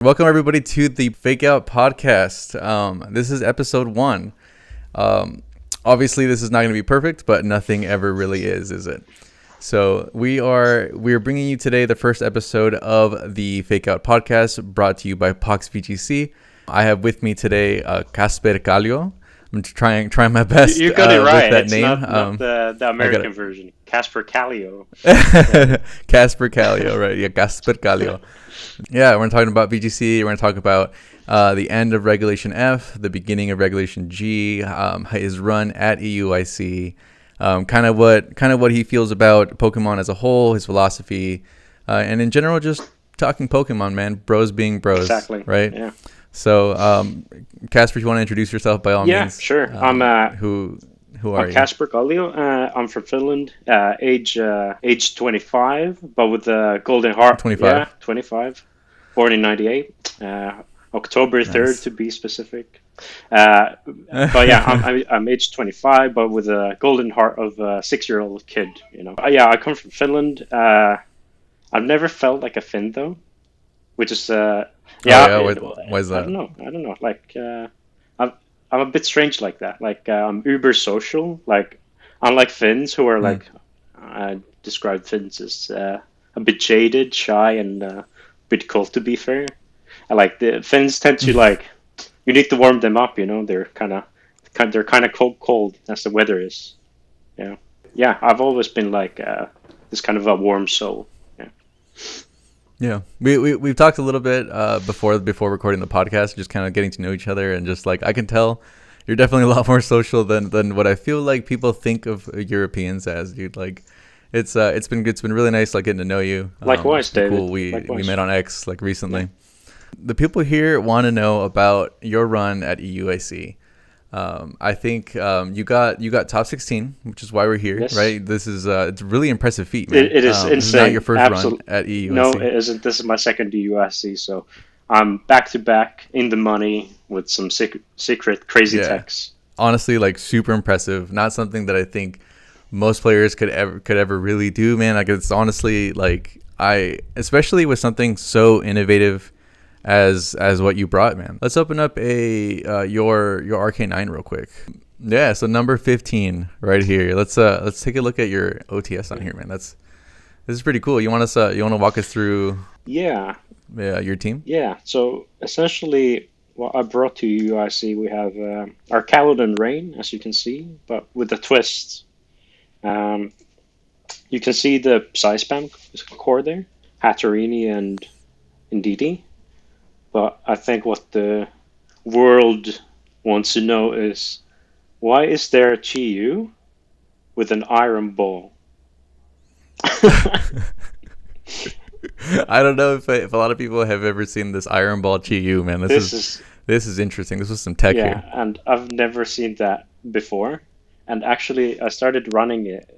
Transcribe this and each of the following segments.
Welcome everybody to the Fake Out podcast. This is episode 1. Obviously, this is not going to be perfect, but nothing ever really is it? So we are bringing you today the first episode of the Fake Out podcast, brought to you by KasperVGC. I have with me today Kasper Kallio. I'm trying my best. You got it right. With that it's name. not the American version. Kasper Kallio. Kasper Kallio, right? Yeah, Kasper Kallio. Yeah, we're talking about VGC. We're going to talk about the end of Regulation F, the beginning of Regulation G, his run at EUIC, kind of what he feels about Pokemon as a whole, his philosophy, and in general, just talking Pokemon, man. Bros being bros, Exactly. right? Yeah. So, Kasper, you want to introduce yourself by all means? Yeah, sure. I'm who are you? Kasper Kallio. I'm from Finland. Age 25, but with a golden heart. 25. Yeah, 25. Born in 98. October 3rd Nice. to be specific. But yeah, I'm age 25, but with a golden heart of a 6-year-old kid. You know. Yeah, I come from Finland. I've never felt like a Finn though, which is Why is that? I don't know. Like I'm a bit strange like that. Like I'm uber social. Like unlike Finns who are like I describe Finns as a bit jaded, shy, and a bit cold. To be fair, I like the Finns tend to like you need to warm them up. You know, they're kind of cold as the weather is. Yeah. I've always been like this kind of a warm soul. Yeah, we've talked a little bit before recording the podcast, just kind of getting to know each other, and just like I can tell you're definitely a lot more social than what I feel like people think of Europeans as, dude. Like it's been really nice like getting to know you. Likewise, David. Cool. We met on X like recently. Yeah. The people here want to know about your run at EUIC. I think you got top 16, which is why we're here, Yes. right? This is it's a really impressive feat, man. It is insane. This is not your first run at EUIC. No, it isn't. This is my second EUIC, so I'm back to back in the money with some secret crazy techs. Honestly, like super impressive. Not something that I think most players could ever really do, man. Like it's honestly like especially with something so innovative as what you brought, man. Let's open up your RK9 real quick. Yeah, so number 15 right here. Let's take a look at your OTS on here, man. This is pretty cool. You want to walk us through your team? Yeah. So essentially what I brought to UIC, we have our Caledon Rain, as you can see, but with a twist. You can see the size spam core there, Hatterini and Indeedee. But I think what the world wants to know is, why is there a Chi-Yu with an iron ball? I don't know if a lot of people have ever seen this iron ball Chi-Yu, man. This is interesting. This was some tech here. Yeah, and I've never seen that before. And actually, I started running it.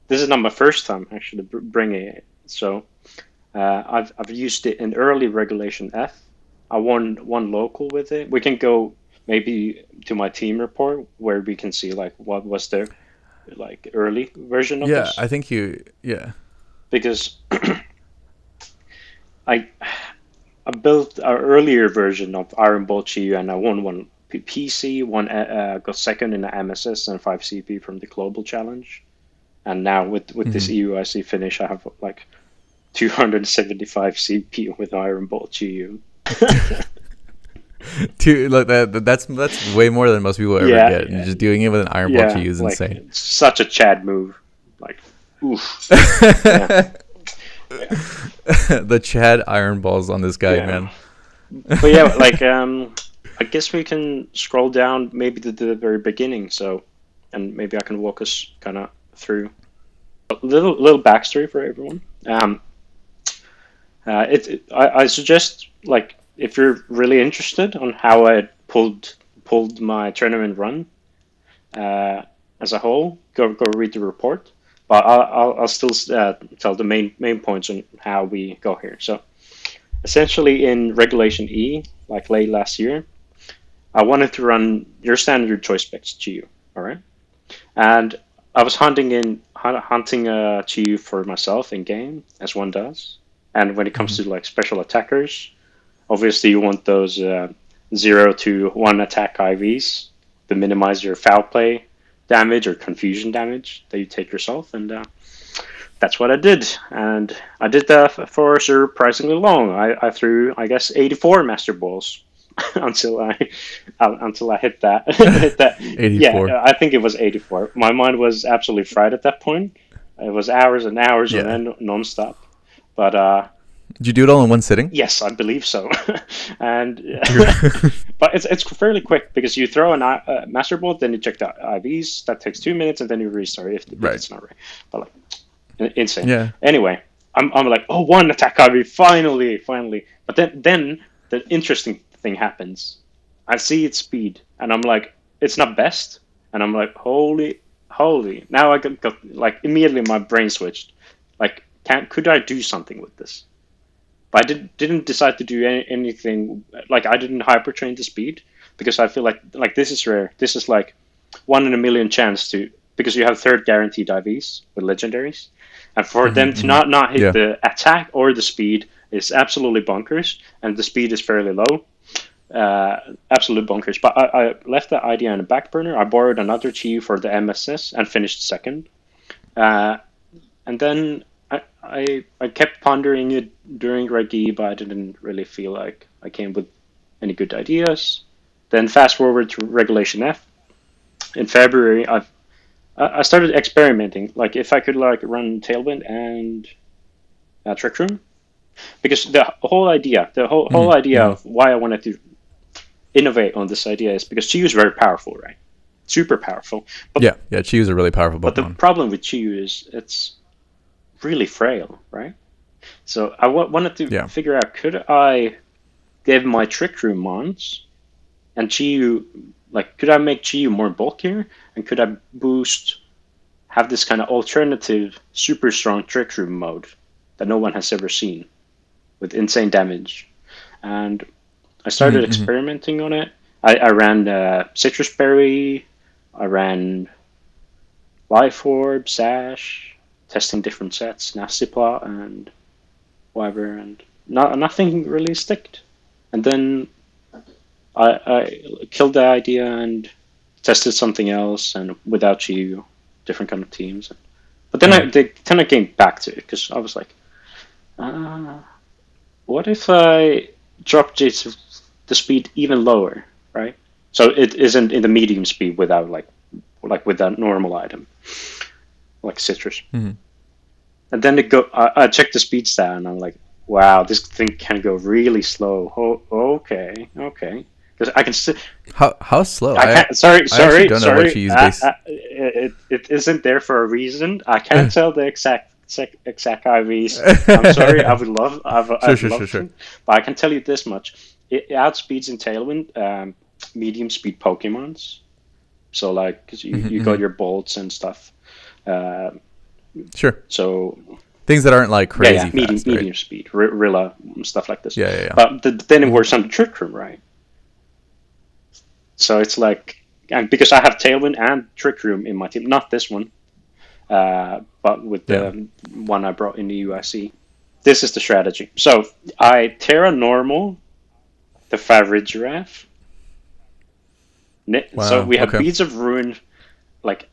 This is not my first time actually bringing it. So I've used it in early Regulation F. I won one local with it. We can go maybe to my team report where we can see like what was the like early version of this. Yeah, I think because I built an earlier version of Iron Ball Chi-Yu and I won one PC, one got second in the MSS and 5 CP from the Global Challenge. And now with this EUIC finish, I have like 275 CP with Iron Ball Chi-Yu. Dude, like that's way more than most people ever get. And just doing it with an Iron Ball Chi-Yu is insane. It's such a Chad move. Like, oof. The Chad Iron Balls on this guy, man. But yeah, like I guess we can scroll down maybe to the very beginning. So, and maybe I can walk us kind of through a little backstory for everyone. I suggest, like, if you're really interested on how I pulled my tournament run as a whole, go read the report. But I'll still tell the main points on how we go here. So essentially in Regulation E, like late last year, I wanted to run your standard choice specs Chi-Yu, all right? And I was hunting a Chi-Yu for myself in game, as one does. And when it comes to like special attackers, obviously you want those 0 to 1 attack IVs to minimize your foul play damage or confusion damage that you take yourself. And that's what I did. And I did that for surprisingly long. I threw, I guess, 84 master balls until I hit that. hit that. 84. Yeah, I think it was 84. My mind was absolutely fried at that point. It was hours and hours on end, nonstop. But did you do it all in one sitting? yes, I believe so. And but it's fairly quick because you throw a master ball, then you check the IVs. That takes 2 minutes, and then you restart if it's not right. But like insane. Yeah. Anyway, I'm like, oh, 1 attack IV, finally. But then the interesting thing happens. I see its speed, and I'm like, it's not best, and I'm like, holy. Now I got like immediately my brain switched. Like, could I do something with this? But I didn't decide to do anything. Like, I didn't hypertrain the speed because I feel like this is rare. This is like 1 in a million chance to, because you have third guaranteed IVs with legendaries, and for them to not hit the attack or the speed is absolutely bonkers, and the speed is fairly low. Absolute bonkers. But I left that idea on the back burner. I borrowed another Chi for the MSS and finished second. And then I kept pondering it during Regi, but I didn't really feel like I came with any good ideas. Then fast forward to Regulation F. In February, I started experimenting. Like, if I could like run Tailwind and Trick Room, because the whole idea of why I wanted to innovate on this idea is because Chiyu is very powerful, right? Super powerful. But, yeah, Chiyu is a really powerful Pokemon. But the problem with Chiyu is it's really frail, right? So I wanted to figure out, could I give my Trick Room mons and Chiyu, like, could I make Chiyu more bulkier, and could I have this kind of alternative super strong Trick Room mode that no one has ever seen with insane damage? And I started experimenting on it. I ran Citrus Berry, I ran Life Orb, Sash, testing different sets, Nasty Plot, and whatever, and nothing really sticked. And then I killed the idea and tested something else, and without you, different kind of teams. But then I came back to it because I was like, what if I drop the speed even lower, right? So it isn't in the medium speed without like with that normal item, like Citrus. And then I checked the speed stat, and I'm like, wow, this thing can go really slow. Oh, okay. Because I can still. How slow? Sorry. Don't know what you use base. It isn't there for a reason. I can't tell the exact IVs. I'm sorry. I would love. Sure. But I can tell you this much: it outspeeds in Tailwind medium speed Pokemons. So like, cause you got your bolts and stuff. Sure. So things that aren't like crazy fast, medium speed, Rilla, stuff like this. Yeah. But then it works on the Trick Room, right? So it's like, and because I have Tailwind and Trick Room in my team, not this one, but with the one I brought in the EUIC. This is the strategy. So I Terra Normal the Farigiraf. Wow, so we have Beads of Ruin, like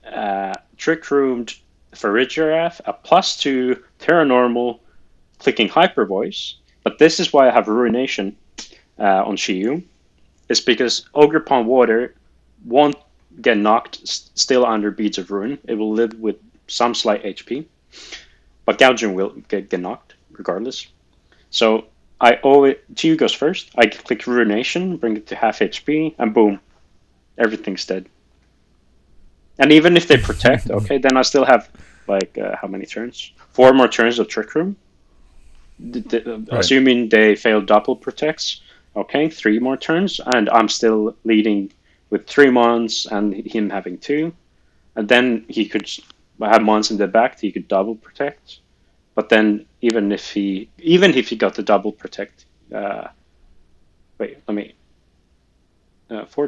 Trick Roomed Farigiraf, a +2 Terra Normal, clicking Hyper Voice. But this is why I have Ruination on Shiyu. It's because Ogre Pond Water won't get knocked still under Beads of Ruin. It will live with some slight HP. But Gaojin will get knocked regardless. So Chiyu goes first. I click Ruination, bring it to half HP, and boom. Everything's dead. And even if they protect, okay, then I still have, like, how many turns? 4 more turns of Trick Room. Assuming they fail double protects, okay, 3 more turns, and I'm still leading with 3 mons and him having 2. And then he could have mons in the back, he could double protect. But then even if he got the double protect, 4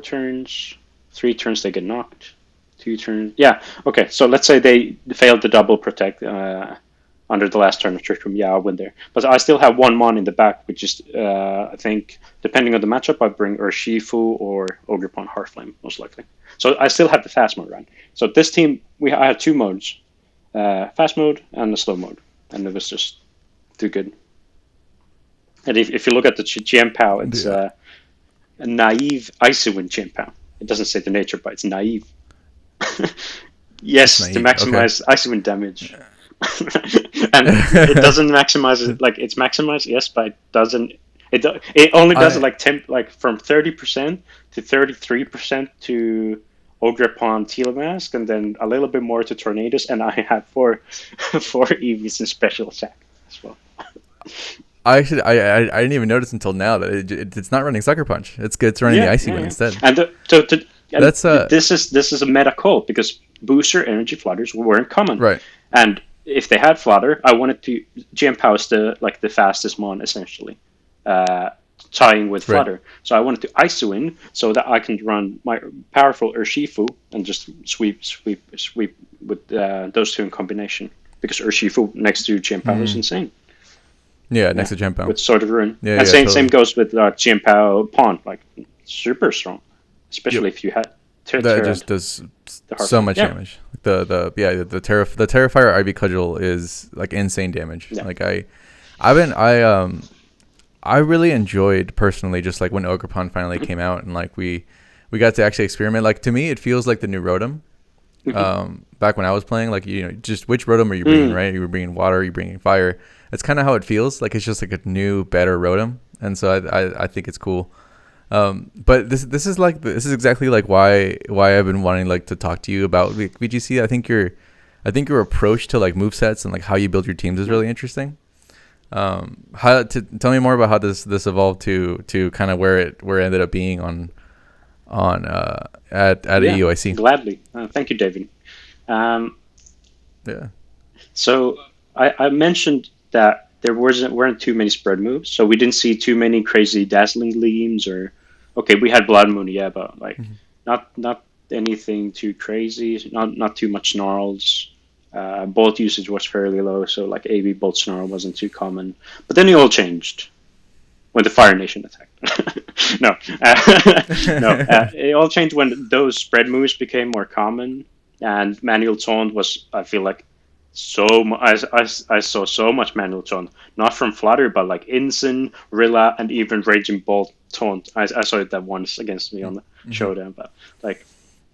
turns, 3 turns they get knocked, 2 turns. Yeah, okay. So let's say they failed the double protect. under the last turn of Trick Room, yeah, I'll win there. But I still have one mon in the back, which is, I think, depending on the matchup, I bring Urshifu or Ogrepon Heartflame, most likely. So I still have the fast mode run. So this team, I had 2 modes, fast mode and the slow mode, and it was just too good. And if you look at the Chien-Pao, it's a naive Icy-Wind Chien-Pao. It doesn't say the nature, but it's naive. Yes, naive. To maximize Icy-Wind damage. And it doesn't maximize it, like it's maximized, yes, but it doesn't. It only does it like from 30% to 33% to Ogrepon Tealmask, and then a little bit more to Tornadoes, and I have four EVs in special attack as well. I didn't even notice until now that it's not running Sucker Punch. It's running the Icy Wind instead. And this is a meta call because booster energy flutters weren't common. Right. And if they had flutter, I wanted to Chien-Pao is the fastest mon essentially, tying with flutter. Right. So I wanted to Icy-Wind so that I can run my powerful Urshifu and just sweep with those 2 in combination, because Urshifu next to Chien-Pao is insane. Yeah, next to Chien-Pao. With Sword of Ruin. And same goes with Chien-Pao Pawn, like super strong, especially if you had that just does so much damage. The Terrifier Ivy Cudgel is like insane damage. Yeah. Like I really enjoyed personally just like when Ogrepon finally came out, and like we got to actually experiment. Like to me, it feels like the new Rotom. Back when I was playing, like just which Rotom are you bringing? Right, you were bringing water, you're bringing fire. It's kind of how it feels. Like it's just like a new, better Rotom, and so I think it's cool. But this is exactly like why I've been wanting like to talk to you about VGC. I think your approach to like movesets and like how you build your teams is really interesting. Tell me more about how this evolved to kind of where it ended up being at EUIC. Gladly. Thank you, David. So I mentioned that there weren't too many spread moves, so we didn't see too many crazy dazzling gleams or we had Blood Moon, but like not anything too crazy, not too much snarls. Bolt usage was fairly low, so like AV Bolt Snarl wasn't too common. But then it all changed when the Fire Nation attacked. No, it all changed when those spread moves became more common, and manual taunt was, I feel like, I saw so much manual taunt, not from Flutter, but like Incin, Rilla, and even Raging Bolt taunt. I saw it that once against me on the showdown, but like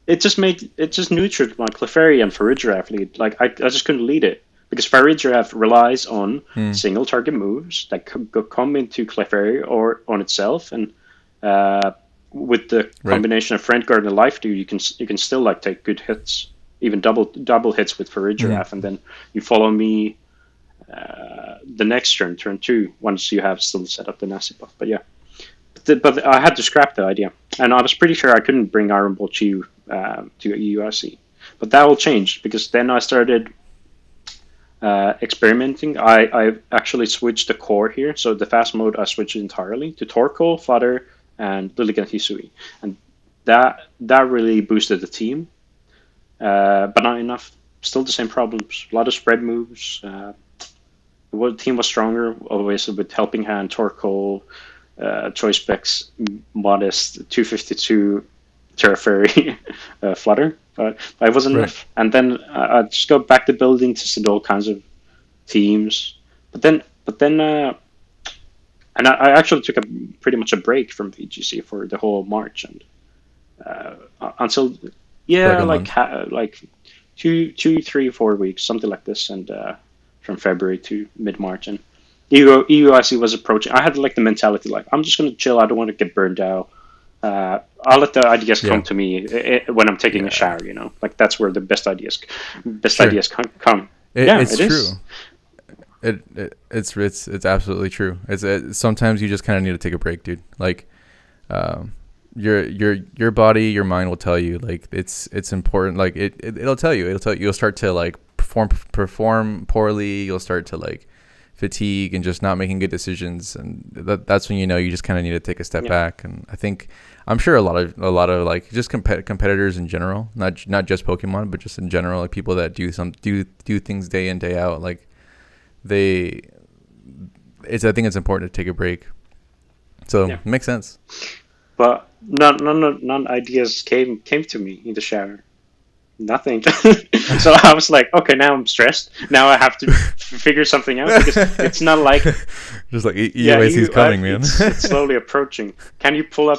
it just neutered my Clefairy and Farigiraf lead. Like I just couldn't lead it because Farigiraf relies on single target moves that come into Clefairy or on itself, and with the combination of Friend Guard and Life Dew, you can still like take good hits. Even double hits with Farigiraf, and then you follow me the next turn 2, once you have still set up the Nasty buff. But yeah, but I had to scrap the idea, and I was pretty sure I couldn't bring Iron Bolt Chi to EUIC. But that all changed because then I started experimenting. I actually switched the core here, so the fast mode I switched entirely to Torkoal, Flutter, and Lilligant Hisui, and that really boosted the team. But not enough. Still the same problems. A lot of spread moves. The team was stronger, always with Helping Hand, Torkoal, Choice Specs, Modest, 252, Terra Fairy, Flutter. But it wasn't enough. And then I just go back to building, tested all kinds of teams. But then, and I actually took pretty much a break from VGC for the whole March and until. Yeah, like 2, 3, 4 weeks, something like this, and from February to mid-March, and EUIC was approaching. I had like the mentality like I'm just gonna chill. I don't want to get burned out. I'll let the ideas come to me when I'm taking a shower. Like that's where the best ideas come. It's true. It's absolutely true. Sometimes you just kind of need to take a break, dude. Like, your body, your mind will tell you like it's important. Like it'll tell you you'll start to like perform poorly. You'll start to like fatigue and just not making good decisions, and that's when you just kind of need to take a step back. And I'm sure a lot of like just competitors in general, not just Pokemon, but just in general, like people that do things day in day out, like I think it's important to take a break. So Yeah. makes sense. But none ideas came to me in the shower. Nothing. So I was like, okay, now I'm stressed. Now I have to figure something out because it's not like just like EUIC's coming, man. It's slowly approaching. Can you pull?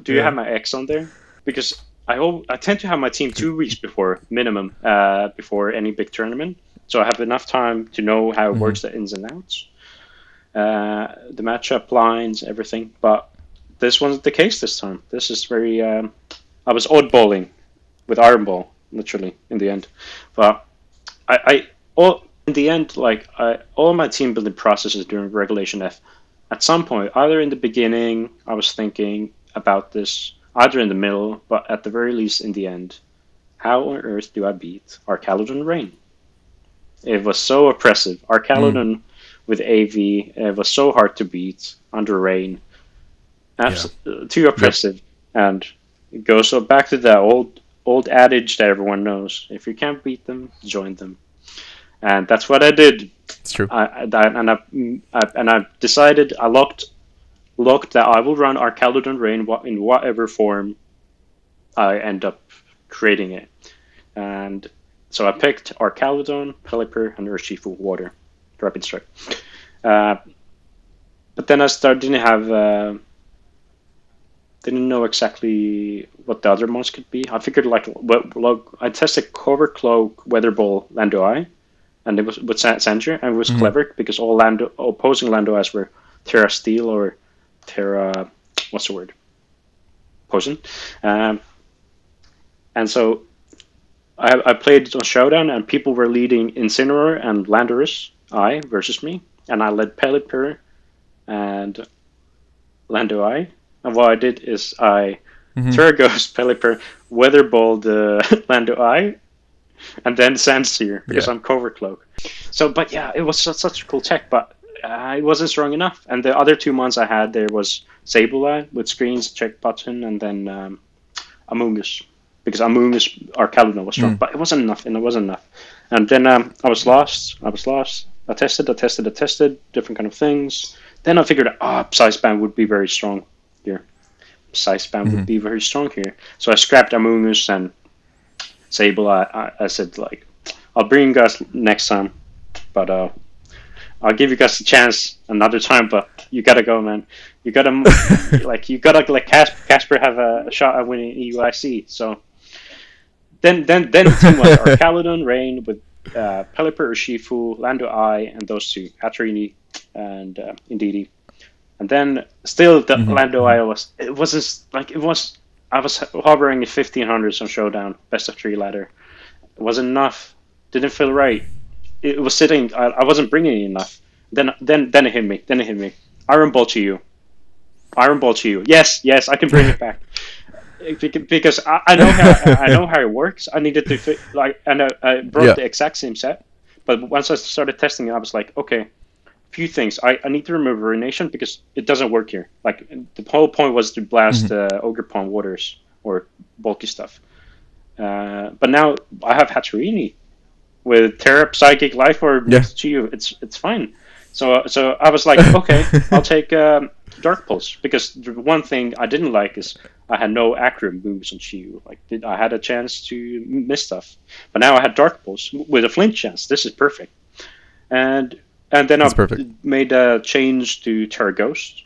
Do you have my X on there? Because I tend to have my team 2 weeks before minimum, before any big tournament. So I have enough time to know how it works, the ins and outs, the matchup lines, everything. But this wasn't the case this time. This is very. I was oddballing with Iron Ball, literally, in the end. But in the end, all my team building processes during Regulation F, at some point, either in the beginning, I was thinking about this, either in the middle, but at the very least in the end, how on earth do I beat Archaludon Rain? It was so oppressive. Archaludon with AV, it was so hard to beat under Rain. Too oppressive. Yep. And it goes back to the old adage that everyone knows: if you can't beat them, join them. And that's what I did. It's true. I decided, I locked that I will run Archaludon Rain in whatever form I end up creating it. And so I picked Archaludon, Pelipper, and Urshifu Water, Rapid Strike. But then I didn't know exactly what the other mods could be. I figured I tested Cover Cloak, Weather Ball, Lando Eye, and it was with Sandra, and it was clever because all opposing Lando Eyes were Terra Steel or Terra, what's the word? Poison. And so I played on Showdown, and people were leading Incineroar and Landorus Eye versus me, and I led Pelipper and Lando Eye. And what I did is I Terra Ghost, Pelipper, Weather Ball the Lando Eye, and then Sandseer because I'm Cover Cloak. So, but yeah, it was such a cool tech, but it wasn't strong enough. And the other 2 months I had there was Sableye with screens, check button, and then Amoonguss. Because Amoonguss, Archaludon was strong, but it wasn't enough, And then I was lost. I tested different kind of things. Then I figured out, Psy-Spam would be very strong here. Psy-Spam would be very strong here. So I scrapped Amoonguss and Sableye. I said, I'll bring you guys next time, but I'll give you guys a chance another time, but you gotta go, man. You gotta, let Kasper have a shot at winning EUIC. So then the team was Archaludon, Rain with Pelipper, Urshifu, Lando Eye, and those 2, Hatterini and Indeedee. And then still the Lando Eye I was hovering at 1500s on Showdown, best of 3 ladder. It wasn't enough. Didn't feel right. It was sitting. I wasn't bringing enough. Then it hit me. Iron Ball to you. Yes, I can bring it back. Because I know how it works. I needed to I brought the exact same set, but once I started testing it, I was like, okay, few things. I need to remove Ruination because it doesn't work here. The whole point was to blast Ogre Pond Waters or bulky stuff. But now I have Hatterini with Terra, Psychic, Life Orb next to you. It's fine. So I was like, okay, I'll take Dark Pulse, because the one thing I didn't like is I had no accurate moves on Chiyu. I had a chance to miss stuff, but now I had Dark Pulse with a flinch chance. This is perfect. And then I made a change to Terra Ghost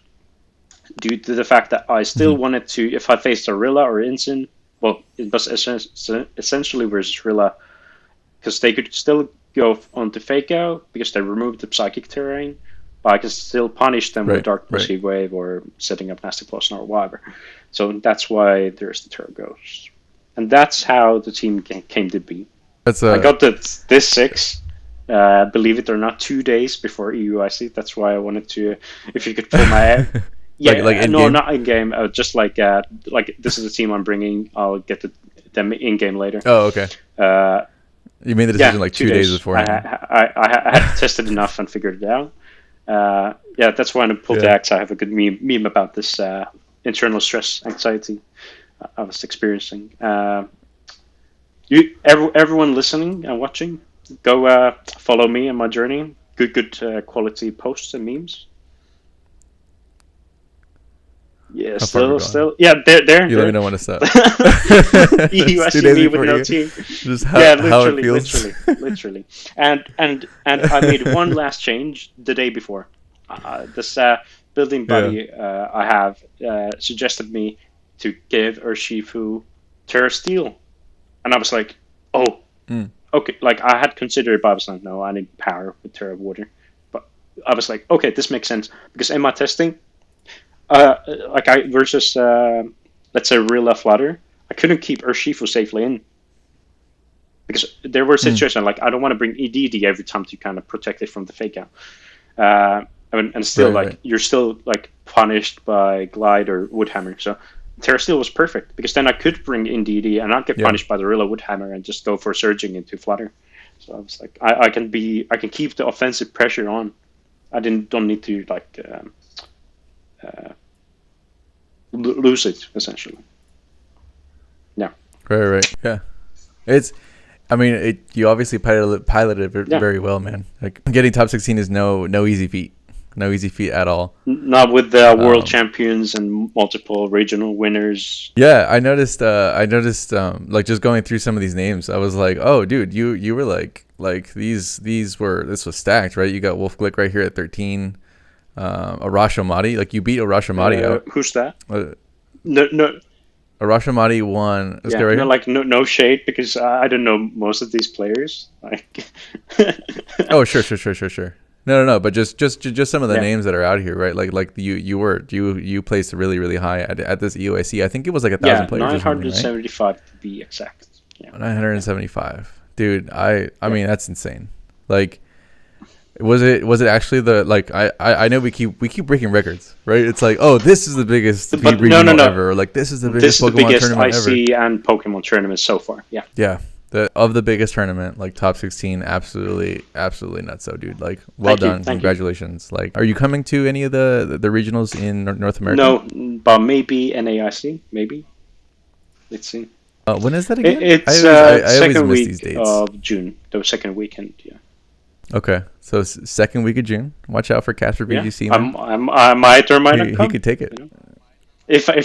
due to the fact that I still wanted to, if I faced a Rilla or Incin, well, it was essentially versus Rilla, because they could still go on to Fake Out because they removed the psychic terrain, but I can still punish them with Dark Perceive Wave or setting up Nasty Claw or whatever. So that's why there's the Terra Ghost. And that's how the team came to be. I got this 6. Believe it or not, 2 days before EUIC. That's why I wanted to, if you could pull my not in game. Just this is the team I'm bringing. I'll get them in game later. Oh, okay. You made the decision 2 days before. I had tested enough and figured it out. That's why I pulled the axe. I have a good meme about this internal stress anxiety I was experiencing. Everyone listening and watching, go follow me in my journey. good quality posts and memes. Yeah, How far still, yeah, there. You let me know when to stop. EUIC me with no team. Just how it feels. literally. And I made one last change the day before. This building buddy I have suggested me to give Urshifu Terra Steel, and I was like, oh, okay. Like I had considered, but I was like, no, I need power with Terra Water. But I was like, okay, this makes sense because in my testing. Like I versus let's say real flutter, I couldn't keep Urshifu safely in because there were situations like I don't want to bring EDD every time to kind of protect it from the fake out, and still right. You're still like punished by Glide or Woodhammer. So Terra Steel was perfect because then I could bring in DD and not get punished by the Rilla Woodhammer and just go for surging into flutter. So I was like, I can keep the offensive pressure on. I don't need to like. Lose it essentially. Yeah. Right. Yeah. You obviously piloted it very well, man. Like getting top 16 is no easy feat. No easy feat at all. Not with the world champions and multiple regional winners. Yeah, I noticed. Like just going through some of these names, I was like, oh, dude, you were like this was stacked, right? You got Wolf Glick right here at 13. Arash Omadi, like you beat Arash Omadi out. Who's that? No. Arash Omadi won. This guy right here? No shade because I don't know most of these players. Like. Oh sure. No. But just some of the names that are out here, right? Like you placed really really high at this EUIC. I think it was like 1,000 players. 975 right? To be exact. Yeah. 975, dude. I mean that's insane. Like. Was it actually the like I know we keep breaking records, right? It's like, oh, this is the biggest regional ever, or like this is the biggest Pokemon tournament ever. IC and Pokemon tournament so far. Yeah, of the biggest tournament, like top 16, absolutely nuts, so dude, like well done, congratulations. Like, are you coming to any of the regionals in North America? No, but maybe NAIC, maybe. Let's see. When is that again? It's I second always miss week these dates. of June, the second weekend. Yeah. Okay, so second week of June. Watch out for KasperVGC. Yeah. I might or might not come. He could take it. You know? If I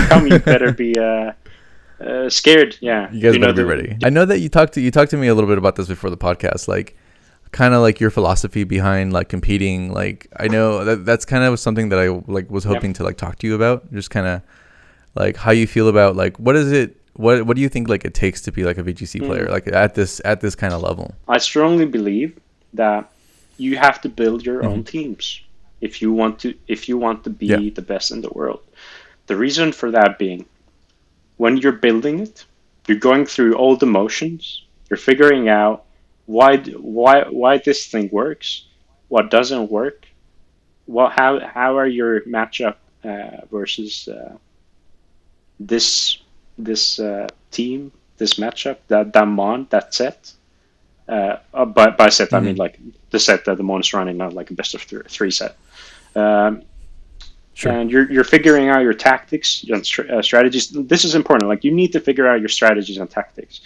come, you better be scared. Yeah, you guys better be ready. I know that you talked to me a little bit about this before the podcast, like kind of like your philosophy behind like competing. Like I know that's kind of something that I like was hoping to like talk to you about. Just kind of like how you feel about like what is it. What do you think like it takes to be like a VGC player like at this kind of level? I strongly believe that you have to build your own teams if you want to be the best in the world. The reason for that being, when you're building it, you're going through all the motions. You're figuring out why this thing works, what doesn't work, how are your matchup versus this team, this matchup, that mon, that set. By set I mean like the set that the mon is running, not like a best of three set. Sure. And you're figuring out your tactics and strategies. This is important. Like you need to figure out your strategies and tactics.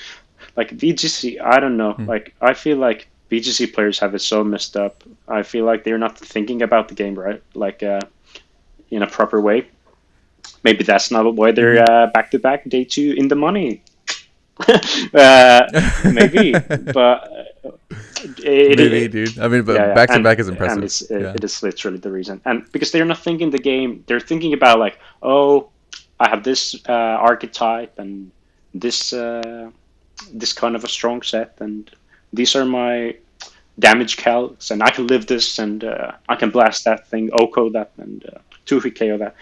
Like VGC, I don't know. Like I feel like VGC players have it so messed up. I feel like they're not thinking about the game right, like in a proper way. Maybe that's not why they're back-to-back day 2 in the money. Maybe, but maybe, dude. I mean, but back-to-back is impressive. And it is literally the reason. And because they're not thinking the game, they're thinking about like, oh, I have this archetype and this kind of a strong set, and these are my damage calcs, and I can live this, and I can blast that thing, OHKO that, and 2-hit KO that.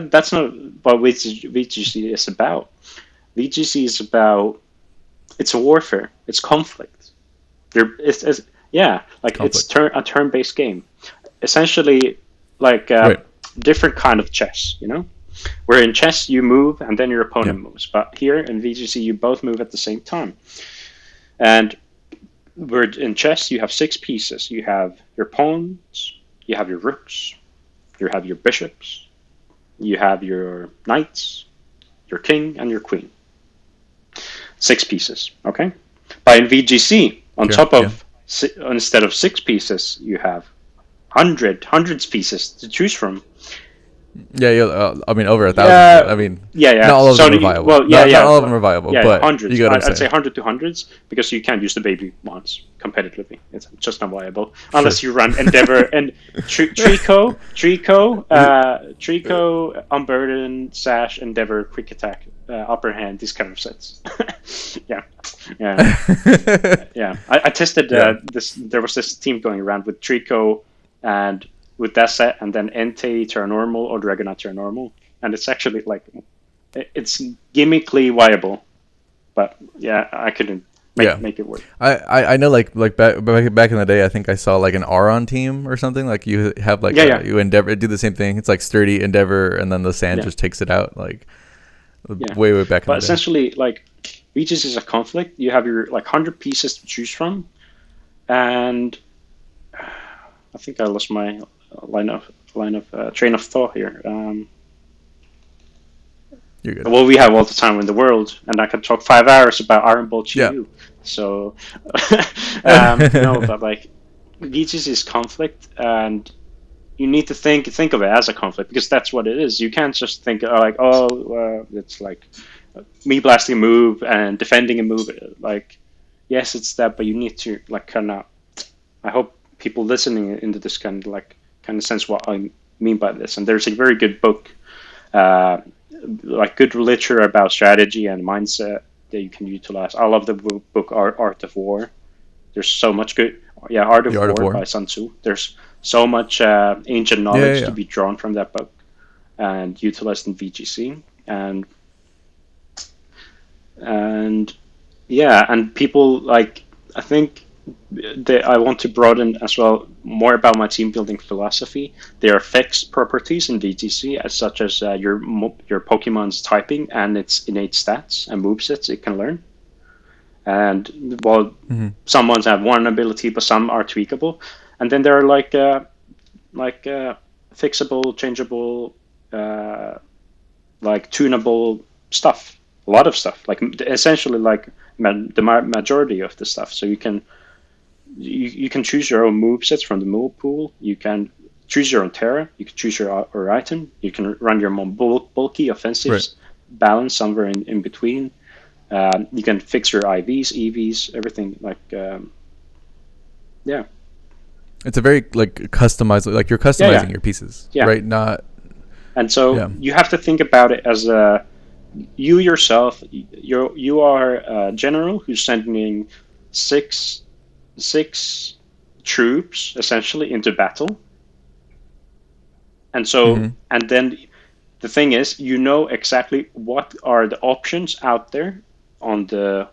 That's not what VGC is about. VGC is about, it's a warfare, it's conflict. It's a turn-based game. Essentially, like different kind of chess, you know? Where in chess you move and then your opponent moves. But here in VGC you both move at the same time. And where in chess you have 6 pieces. You have your pawns, you have your rooks, you have your bishops, you have your knights, your king, and your queen. 6 pieces, okay? But in VGC, on top of instead of 6 pieces, you have hundreds pieces to choose from. Yeah. I mean, over 1,000. Yeah, I mean, yeah. not all of them are viable. Well, yeah, not all of them are viable, yeah, but hundreds. you get what I'm I'd say saying. 100 to hundreds, because you can't use the baby ones competitively. It's just not viable unless you run Endeavor and Trico, Unburden, Sash, Endeavor, Quick Attack, Upper Hand. These kind of sets. yeah. I tested this. There was this team going around with Trico and with that set, and then Entei Terra Normal or Dragonite Terra Normal, and it's actually like, it's gimmickly viable, but yeah, I couldn't make it work. I know like back in the day, I think I saw like an Aron team or something. Like you have like you Endeavor do the same thing. It's like sturdy Endeavor, and then the sand just takes it out like way back in the day. But essentially, like, VGC is a conflict. You have your like 100 pieces to choose from, and I think I lost my train of thought here. You're good. Well, we have all the time in the world, and I could talk 5 hours about Iron Ball GU. Yeah. So, no, but like, VGC is conflict, and you need to think of it as a conflict, because that's what it is. You can't just think it's like me blasting a move and defending a move. Like, yes, it's that, but you need to like kind of. I hope people listening into this kind of sense what I mean by this. And there's a very good book, like good literature about strategy and mindset that you can utilize. I love the book Art of War. There's so much good. Yeah, Art of War by Sun Tzu. There's so much ancient knowledge to be drawn from that book and utilized in VGC. And people like, I think I want to broaden as well more about my team building philosophy. There are fixed properties in VGC, as such as your Pokemon's typing and its innate stats and movesets it can learn. And some ones have one ability, but some are tweakable. And then there are like fixable, changeable, like tunable stuff. A lot of stuff, like essentially like the majority of the stuff. So you can choose your own movesets from the move pool. You can choose your own Terra. You can choose your item. You can run your more bulky offensives, balance somewhere in between. You can fix your IVs, EVs, everything. Like, it's a very like customized. Like you're customizing your pieces, right? And so you have to think about it as you yourself. You are a general who's sending six troops essentially into battle, and so and then the thing is, you know exactly what are the options out there on the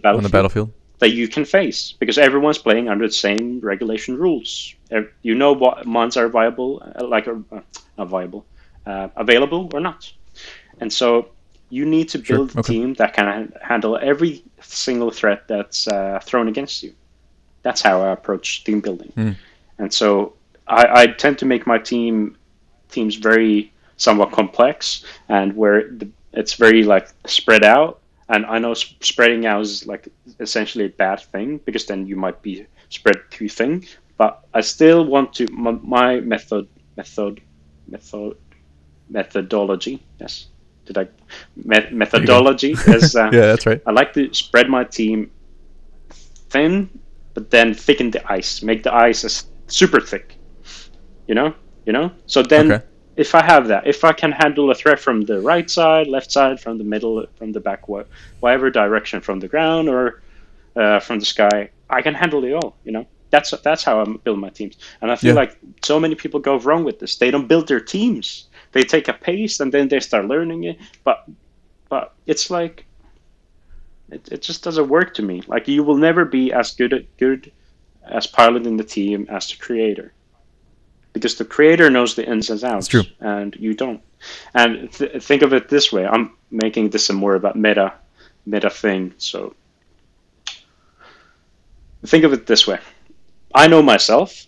battlefield that you can face, because everyone's playing under the same regulation rules. You know what mons are viable, not viable, available or not, and so you need to build a team that can handle every single threat that's thrown against you. That's how I approach team building. And so I tend to make my teams very somewhat complex, and where it's very like spread out. And I know spreading out is like essentially a bad thing, because then you might be spread too thin. But I still want to my methodology. Yes. Methodology is that's right. I like to spread my team thin, but then thicken the ice, make the ice super thick, you know. So then if I have that, if I can handle a threat from the right side, left side, from the middle, from the back, whatever direction, from the ground or from the sky, I can handle it all. That's how I build my teams. And I feel like so many people go wrong with this. They don't build their teams. They take a pace and then they start learning it, but it's like it just doesn't work to me. Like, you will never be as good as piloting the team as the creator, because the creator knows the ins and outs, and you don't. And think of it this way. I'm making this a more about meta thing. So think of it this way. I know myself,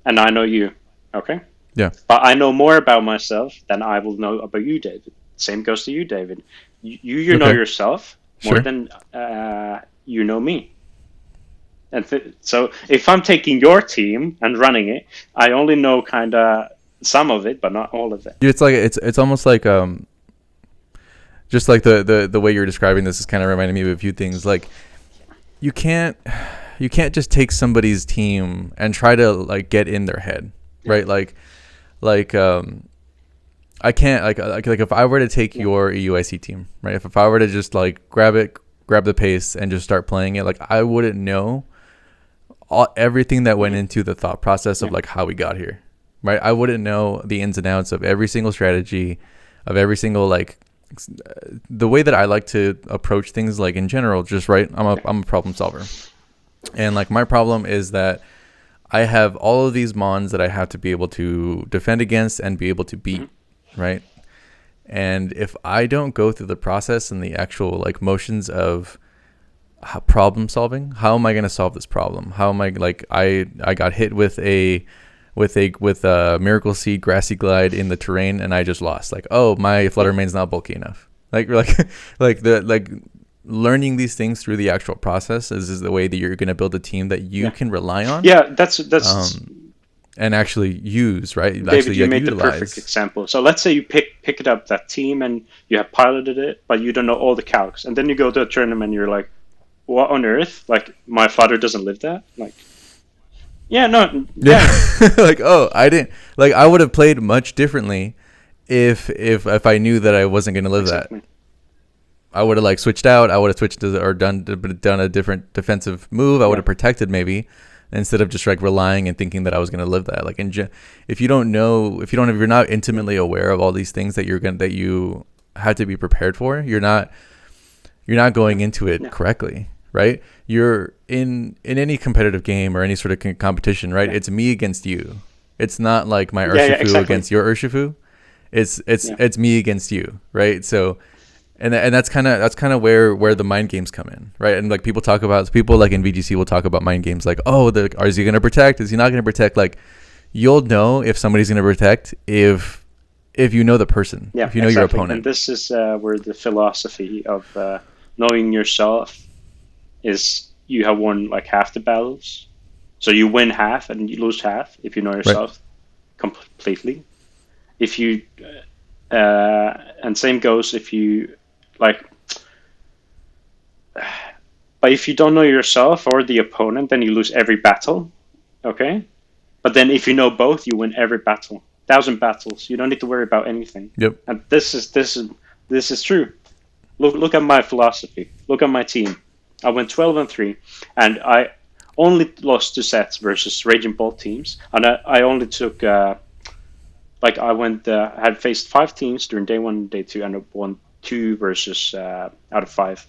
and I know you. Okay. Yeah. But I know more about myself than I will know about you, David. Same goes to you, David. You know yourself more than you know me. And so if I'm taking your team and running it, I only know kind of some of it, but not all of it. It's like it's almost like just like the way you're describing this is kind of reminding me of a few things. Like you can't just take somebody's team and try to like get in their head, right? Like I can't like if I were to take your EUIC team, right? If I were to just like grab the pace and just start playing it, like I wouldn't know everything that went into the thought process of like how we got here, right? I wouldn't know the ins and outs of every single strategy, of every single like the way that I like to approach things, like in general, just right. I'm a problem solver, and like my problem is that I have all of these mons that I have to be able to defend against and be able to beat, right? And if I don't go through the process and the actual like motions of problem solving, how am I going to solve this problem? How am I like I got hit with a miracle seed grassy glide in the terrain and I just lost. Like, oh, my flutter main's not bulky enough. Like learning these things through the actual process is the way that you're going to build a team that you can rely on. Yeah, that's and actually use, right? David, actually, you like, made utilize. the perfect example. So let's say you pick it up, that team, and you have piloted it, but you don't know all the calcs. And then you go to a tournament and you're like, what on earth? Like, my flutter doesn't live that? Like, yeah, no. Yeah. Like, oh, I didn't, like, I would have played much differently if I knew that I wasn't going to live that. I would have like switched out. I would have switched to, or done a different defensive move. I would have protected maybe, instead of just like relying and thinking that I was going to live that. Like if you're not intimately aware of all these things that you have to be prepared for, you're not going into it correctly, right? You're in any competitive game or any sort of competition, right? It's me against you. It's not like my Urshifu against your Urshifu. It's me against you, right? So. And that's kind of where the mind games come in, right? And like people like in VGC will talk about mind games, like, oh, is he going to protect? Is he not going to protect? Like, you'll know if somebody's going to protect if you know the person, if you know your opponent. And this is where the philosophy of knowing yourself is. You have won like half the battles, so you win half and you lose half if you know yourself completely. If you and same goes if you. Like, but if you don't know yourself or the opponent, then you lose every battle, okay? But then if you know both, you win every battle. 1,000 battles. You don't need to worry about anything. Yep. And this is true. Look at my philosophy. Look at my team. I went 12-3, and I only lost 2 sets versus Raging Bolt teams, and I only took I had faced 5 teams during day 1 and day 2, and I won 2 versus out of 5.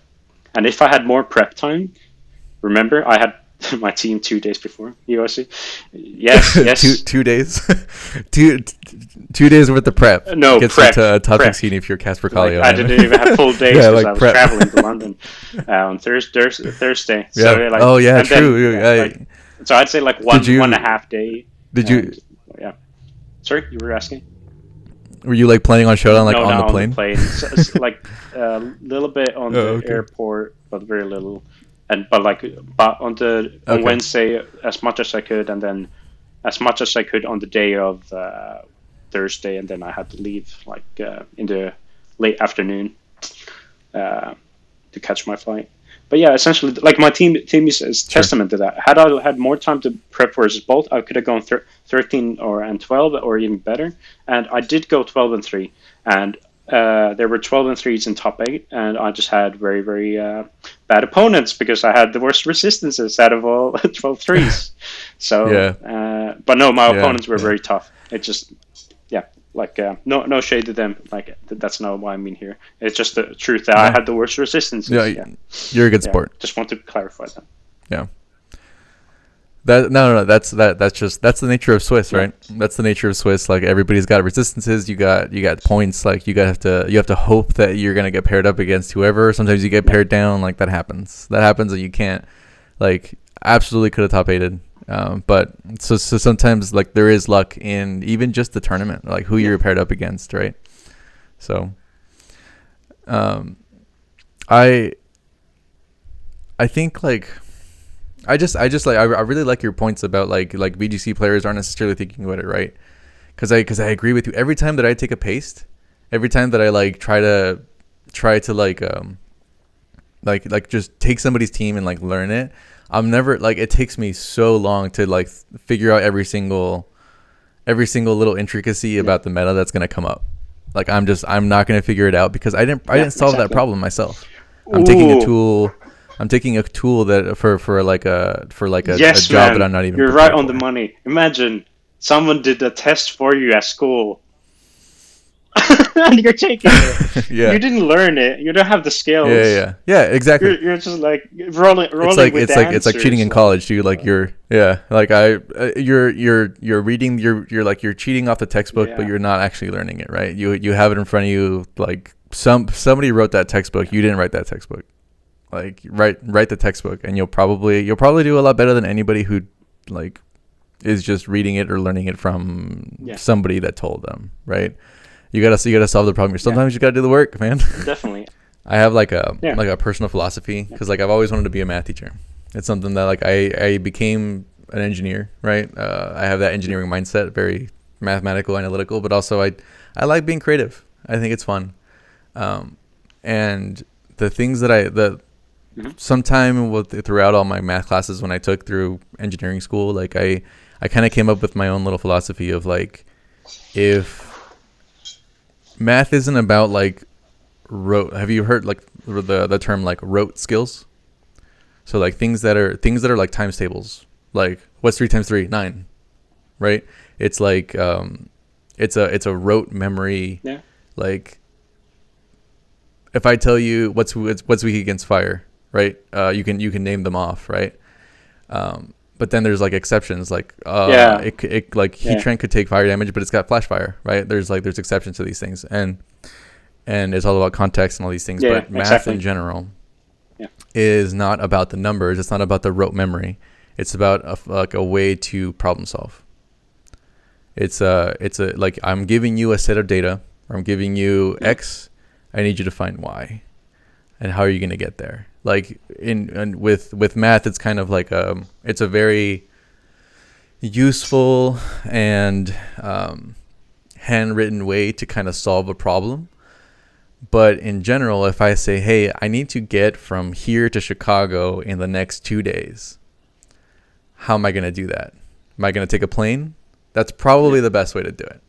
And if I had more prep time, remember I had my team 2 days before EUIC. Yes. 2 days, 2 days worth of prep. No, gets prep. To a tough scene if you're Kasper Kallio. I didn't even have full days because I was traveling to London on Thursday. Yeah. So, true. So I'd say like 1.5 day. Did you? Yeah. Sorry, you were asking. Were you like playing on Showdown on the plane? On the plane. So, like a little bit on the airport, but very little. But on Wednesday as much as I could, and then as much as I could on the day of Thursday, and then I had to leave in the late afternoon to catch my flight. But yeah, essentially, like my team is testament to that. Had I had more time to prep versus Bolt, I could have gone 13 and 12 or even better. And I did go 12-3, and there were 12-3s in top 8, and I just had very, very bad opponents because I had the worst resistances out of all 12-3s. So, but no, my opponents were very tough. It just, no shade to them. Like that's not what I mean here. It's just the truth that I had the worst resistances. Yeah, you're a good sport. Just want to clarify that. Yeah. That's the nature of Swiss, right? That's the nature of Swiss. Like everybody's got resistances. You got points. Like you have to hope that you're gonna get paired up against whoever. Sometimes you get paired down. Like that happens, and you can't. Like absolutely could have top 8'd. But so sometimes like there is luck in even just the tournament, like who you're paired up against, right? So, I think like I really like your points about like VGC players aren't necessarily thinking about it, right? Because I agree with you. Every time that I take a paste, every time that I like try to like just take somebody's team and like learn it, I'm never like, it takes me so long to like figure out every single little intricacy about the meta that's gonna come up. Like I'm not gonna figure it out because I didn't solve that problem myself. I'm taking a tool. I'm taking a tool that for like a Yes, a job man. that I'm not even. You're right on for. the money. Imagine someone did a test for you at school, and you're taking it. Yeah. You didn't learn it. You don't have the skills. Yeah. Exactly. You're just like rolling It's like cheating in college, dude. Like you're reading, you're cheating off the textbook, but you're not actually learning it, right? You have it in front of you. Like somebody wrote that textbook. You didn't write that textbook. Like write the textbook, and you'll probably do a lot better than anybody who like is just reading it or learning it from somebody that told them, right? You gotta solve the problem. Sometimes you gotta do the work, man. Definitely. I have like a personal philosophy because like I've always wanted to be a math teacher. It's something that like I became an engineer, right? I have that engineering mindset, very mathematical, analytical, but also I like being creative. I think it's fun, and the things that sometime throughout all my math classes when I took through engineering school, like I kind of came up with my own little philosophy of like, if math isn't about like rote, have you heard like the term like rote skills? So like things that are like times tables, like what's 3 times 3? 9, right? It's like it's a rote memory. Yeah. Like if I tell you what's weak against fire, right? You can name them off, right? But then there's like exceptions, like it like heat shrink could take fire damage, but it's got flash fire, right? There's exceptions to these things, and it's all about context and all these things. But math in general is not about the numbers. It's not about the rote memory. It's about a way to problem solve. It's like I'm giving you a set of data, or I'm giving you X. I need you to find Y, and how are you going to get there? Like with math, it's kind of like it's a very useful and handwritten way to kind of solve a problem. But in general, if I say, hey, I need to get from here to Chicago in the next 2 days, how am I going to do that? Am I going to take a plane? That's probably the best way to do it.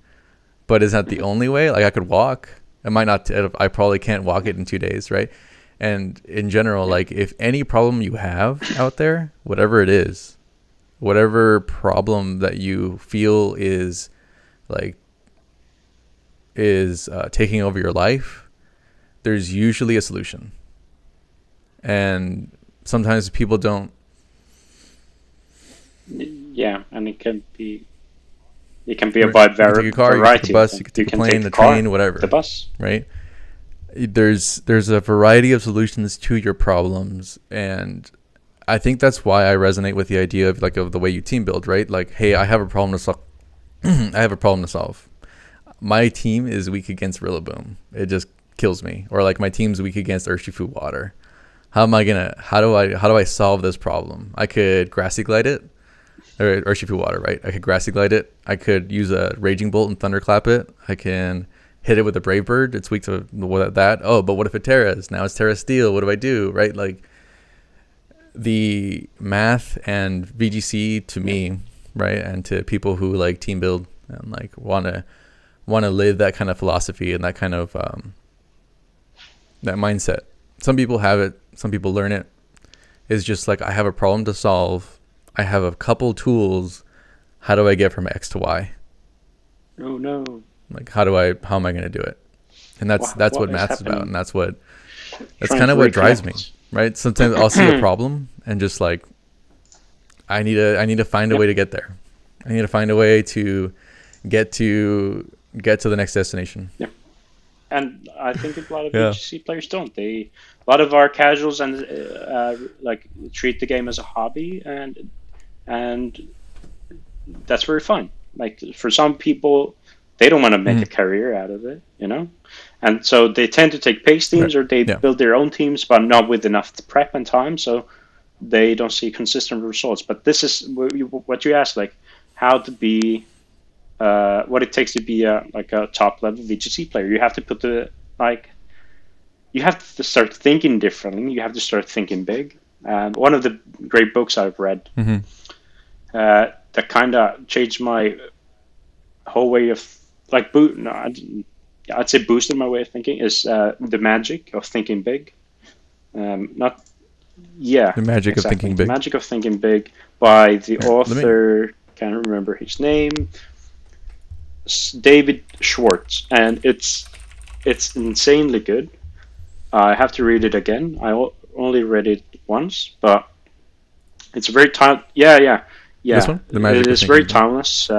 But is that the only way? Like I could walk. I probably can't walk it in 2 days, right? And in general, like if any problem you have out there, whatever it is, whatever problem that you feel is taking over your life, there's usually a solution. And sometimes people don't. Yeah, and it can be a wide variety. You could take a car, you could take a bus, you could take a plane, the train, whatever. The bus, right? There's a variety of solutions to your problems, and I think that's why I resonate with the idea of the way you team build, right? Like, hey, I have a problem to solve. I have a problem to solve. My team is weak against Rillaboom. It just kills me. Or like my team's weak against Urshifu Water. How do I solve this problem? I could Grassy Glide it, or Urshifu Water, right? I could Grassy Glide it. I could use a Raging Bolt and Thunderclap it. I can hit it with a Brave Bird. It's weak to that. Oh, but what if it Terras? Now it's Terra Steel. What do I do? Right? Like the math and VGC to me, right, and to people who like team build and like want to live that kind of philosophy and that kind of that mindset. Some people have it. Some people learn it. It's just like, I have a problem to solve. I have a couple tools. How do I get from X to Y? Oh no. Like how am I going to do it? And that's what math's happening? About, and that's kind of what drives me, right? Sometimes I'll see a problem and just like I need to find a way to get there. I need to find a way to get to the next destination. Yeah. And I think a lot of VGC players don't. A lot of our casuals and like treat the game as a hobby, and that's very fun. Like for some people, they don't want to make a career out of it, you know, and so they tend to take pace teams or they build their own teams, but not with enough prep and time. So they don't see consistent results. But this is what you asked, like how to be, what it takes to be a top level VGC player. You have to put you have to start thinking differently. You have to start thinking big. And one of the great books I've read that kind of changed my whole way of I'd say boosted my way of thinking is The Magic of Thinking Big. The Magic of Thinking Big. The Magic of Thinking Big by the author, can't remember his name, David Schwartz, and it's insanely good. I have to read it again. I only read it once, but it's very This one? The Magic it of is Thinking very Big. timeless,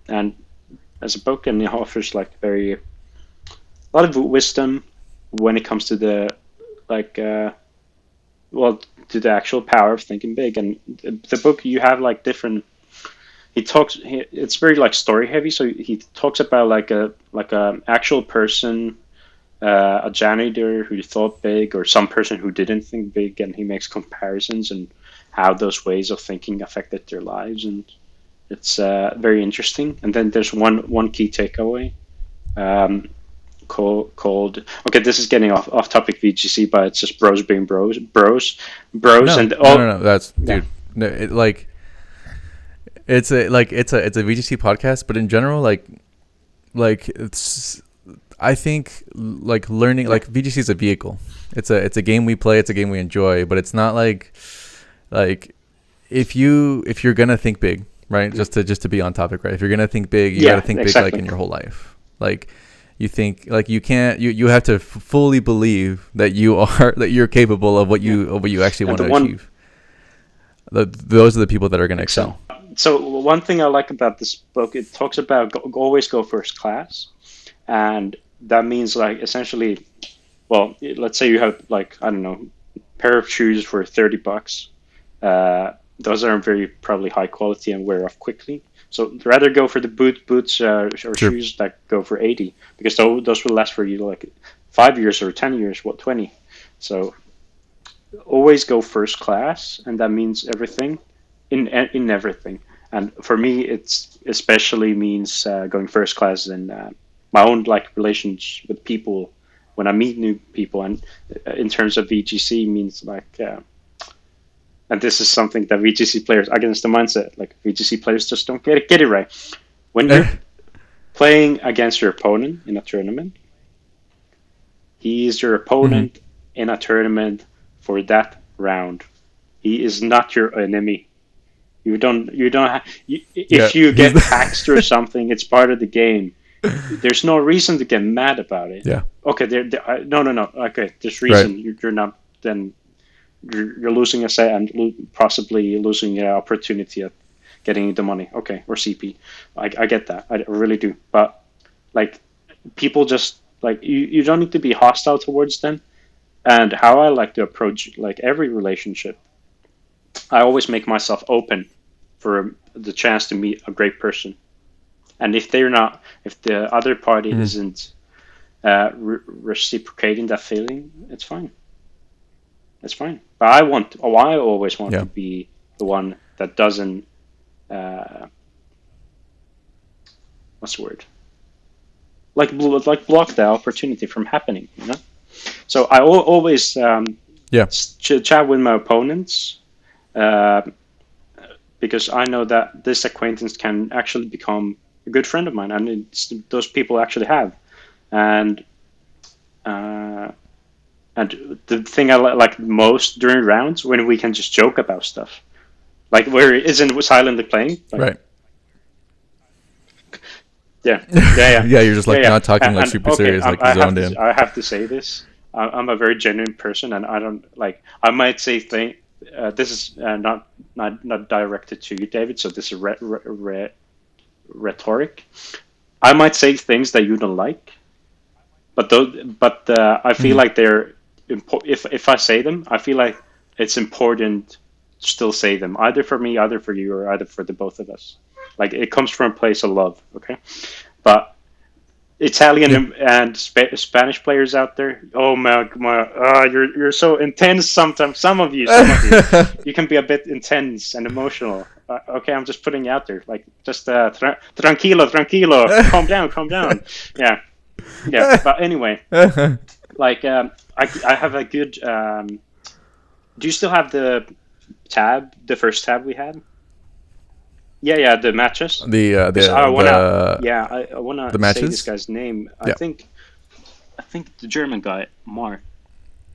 and as a book, and it offers a lot of wisdom when it comes to the to the actual power of thinking big. And the book, you have different. It's very story heavy, so he talks about a actual person, a janitor who thought big, or some person who didn't think big, and he makes comparisons and how those ways of thinking affected their lives, and it's very interesting. And then there's one key takeaway called okay, this is getting off topic VGC, but it's just bros being bros. No, that's dude. No, it's a VGC podcast, but in general, it's. I think learning VGC is a vehicle. It's a game we play. It's a game we enjoy, but it's not like if you're gonna think big, right? Just to be on topic, right? If you're gonna think big, you gotta think big in your whole life. You think you can't you have to fully believe that you're capable of what you actually want to achieve. Those are the people that are gonna excel. So one thing I like about this book, it talks about always go first class, and that means essentially, well, let's say you have I don't know, pair of shoes for $30. Those are very probably high quality and wear off quickly. So rather go for the boots or shoes that go for 80, because those will last for you 5 years or 10 years, 20. So always go first class, and that means everything in everything. And for me, it's especially means going first class in my own relations with people when I meet new people, and in terms of VGC means and this is something that VGC players, against the mindset, VGC players just don't get it right. When you're playing against your opponent in a tournament, he is your opponent in a tournament for that round. He is not your enemy. You don't if you get hacked or something, it's part of the game. There's no reason to get mad about it. Yeah. Okay. No. Okay. There's reason. Right. You're not. Then you're losing a set and possibly losing an opportunity at getting the money. Okay, or CP. I get that. I really do. But people just you don't need to be hostile towards them. And how I like to approach every relationship, I always make myself open for the chance to meet a great person. And if the other party isn't reciprocating that feeling, it's fine. It's fine. But I always want to be the one that doesn't, what's the word? Block the opportunity from happening, you know? So I always chat with my opponents, because I know that this acquaintance can actually become a good friend of mine, and those people actually have. And the thing I like most during rounds, when we can just joke about stuff, where it isn't silently playing. Right. Yeah. You're just not talking super serious, zoned in. I have to say this. I'm a very genuine person, and I don't I might say things. This is not directed to you, David. So this is rhetoric. I might say things that you don't like, but I feel like they're if I say them, I feel like it's important to still say them, either for me, either for you, or either for the both of us. It comes from a place of love, okay? But Italian and Spanish players out there. Oh my, you're so intense sometimes. Some of you, you can be a bit intense and emotional. Okay, I'm just putting it out there. Like, just tranquilo, calm down. Yeah. But anyway, like, I have a good. Do you still have the first tab we had? Yeah, the matches. I wanna the matches? say this guy's name. I think the German guy, Mark.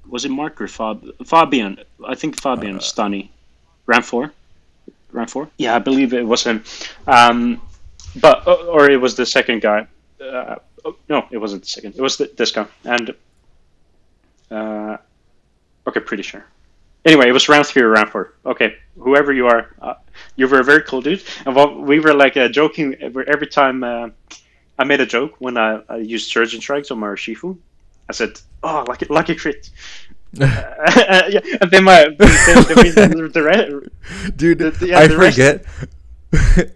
Was it Mark or Fabian? I think Fabian Stani. Round four. Yeah, I believe it was him. But or it was the second guy. No, it wasn't the second. It was this guy. And okay, pretty sure. Anyway, it was round 3 or round 4. Okay, whoever you are, you were a very cool dude. And we were like joking every time I made a joke when I used Surgeon Strikes on my Shifu. I said, "Oh, lucky crit." Yeah, and then I forget.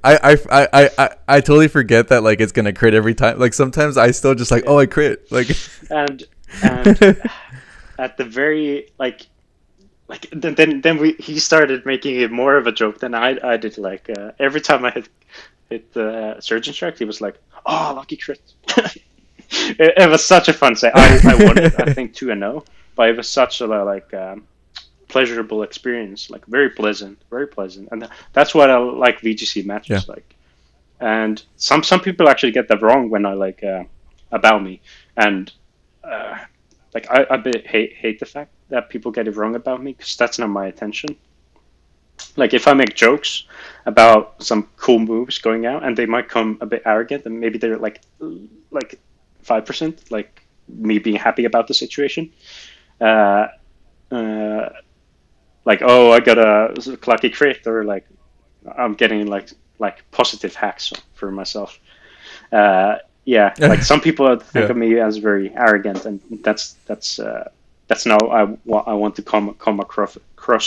I totally forget that like it's gonna crit every time. Like sometimes I still just like, oh, I crit. Like and at the very then he started making it more of a joke than I did. Like every time I hit the Surgeon Strike, he was like, "Oh, lucky crit." It was such a fun set. I won it, I think 2-0, but it was such a pleasurable experience. Like very pleasant, and that's what I like VGC matches like. And some people actually get that wrong when I about me, and like I hate the fact that people get it wrong about me, because that's not my intention. Like if I make jokes about some cool moves going out, and they might come a bit arrogant, and maybe they're like 5%, like me being happy about the situation. Like, oh, I got a lucky crit, or like I'm getting like positive hacks for myself. Yeah, like some people think of me as very arrogant, and that's not I want to come across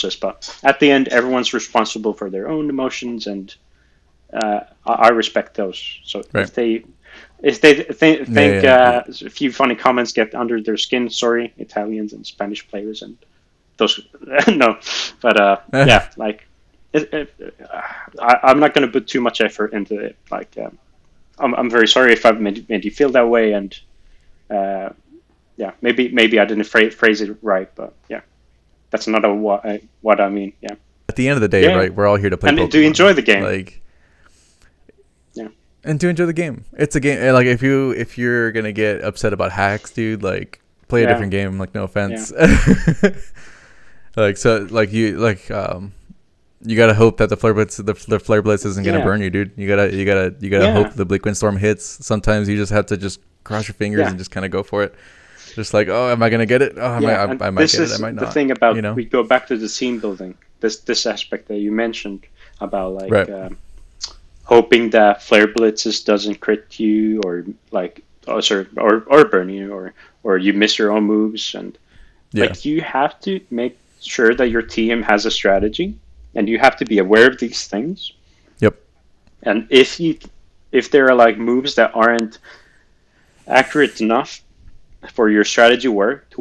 this. But at the end, everyone's responsible for their own emotions, and I respect those. So if they think a few funny comments get under their skin, sorry, Italians and Spanish players and those. No, but yeah, like I'm not going to put too much effort into it. Like I'm very sorry if I've made you feel that way, and yeah, maybe I didn't phrase it right, but yeah, that's not what I mean. Yeah. At the end of the day, right? We're all here to play. And Pokemon. Do you enjoy the game? Like, yeah. And to enjoy the game, it's a game. Like if you're gonna get upset about hacks, dude, like play a different game. Like no offense. Yeah. Like so, like you gotta hope that the flare blitz isn't gonna burn you, dude. You gotta hope the Bleak Windstorm hits. Sometimes you just have to just cross your fingers and just kind of go for it. Just like, oh, am I gonna get it? Oh, I might get it. I might not. The thing about we go back to the scene building. This aspect that you mentioned about like hoping that flare blitzes doesn't crit you, or like or burn you, or you miss your own moves, and like you have to make sure that your team has a strategy, and you have to be aware of these things. Yep. And if there are like moves that aren't accurate enough for your strategy to work,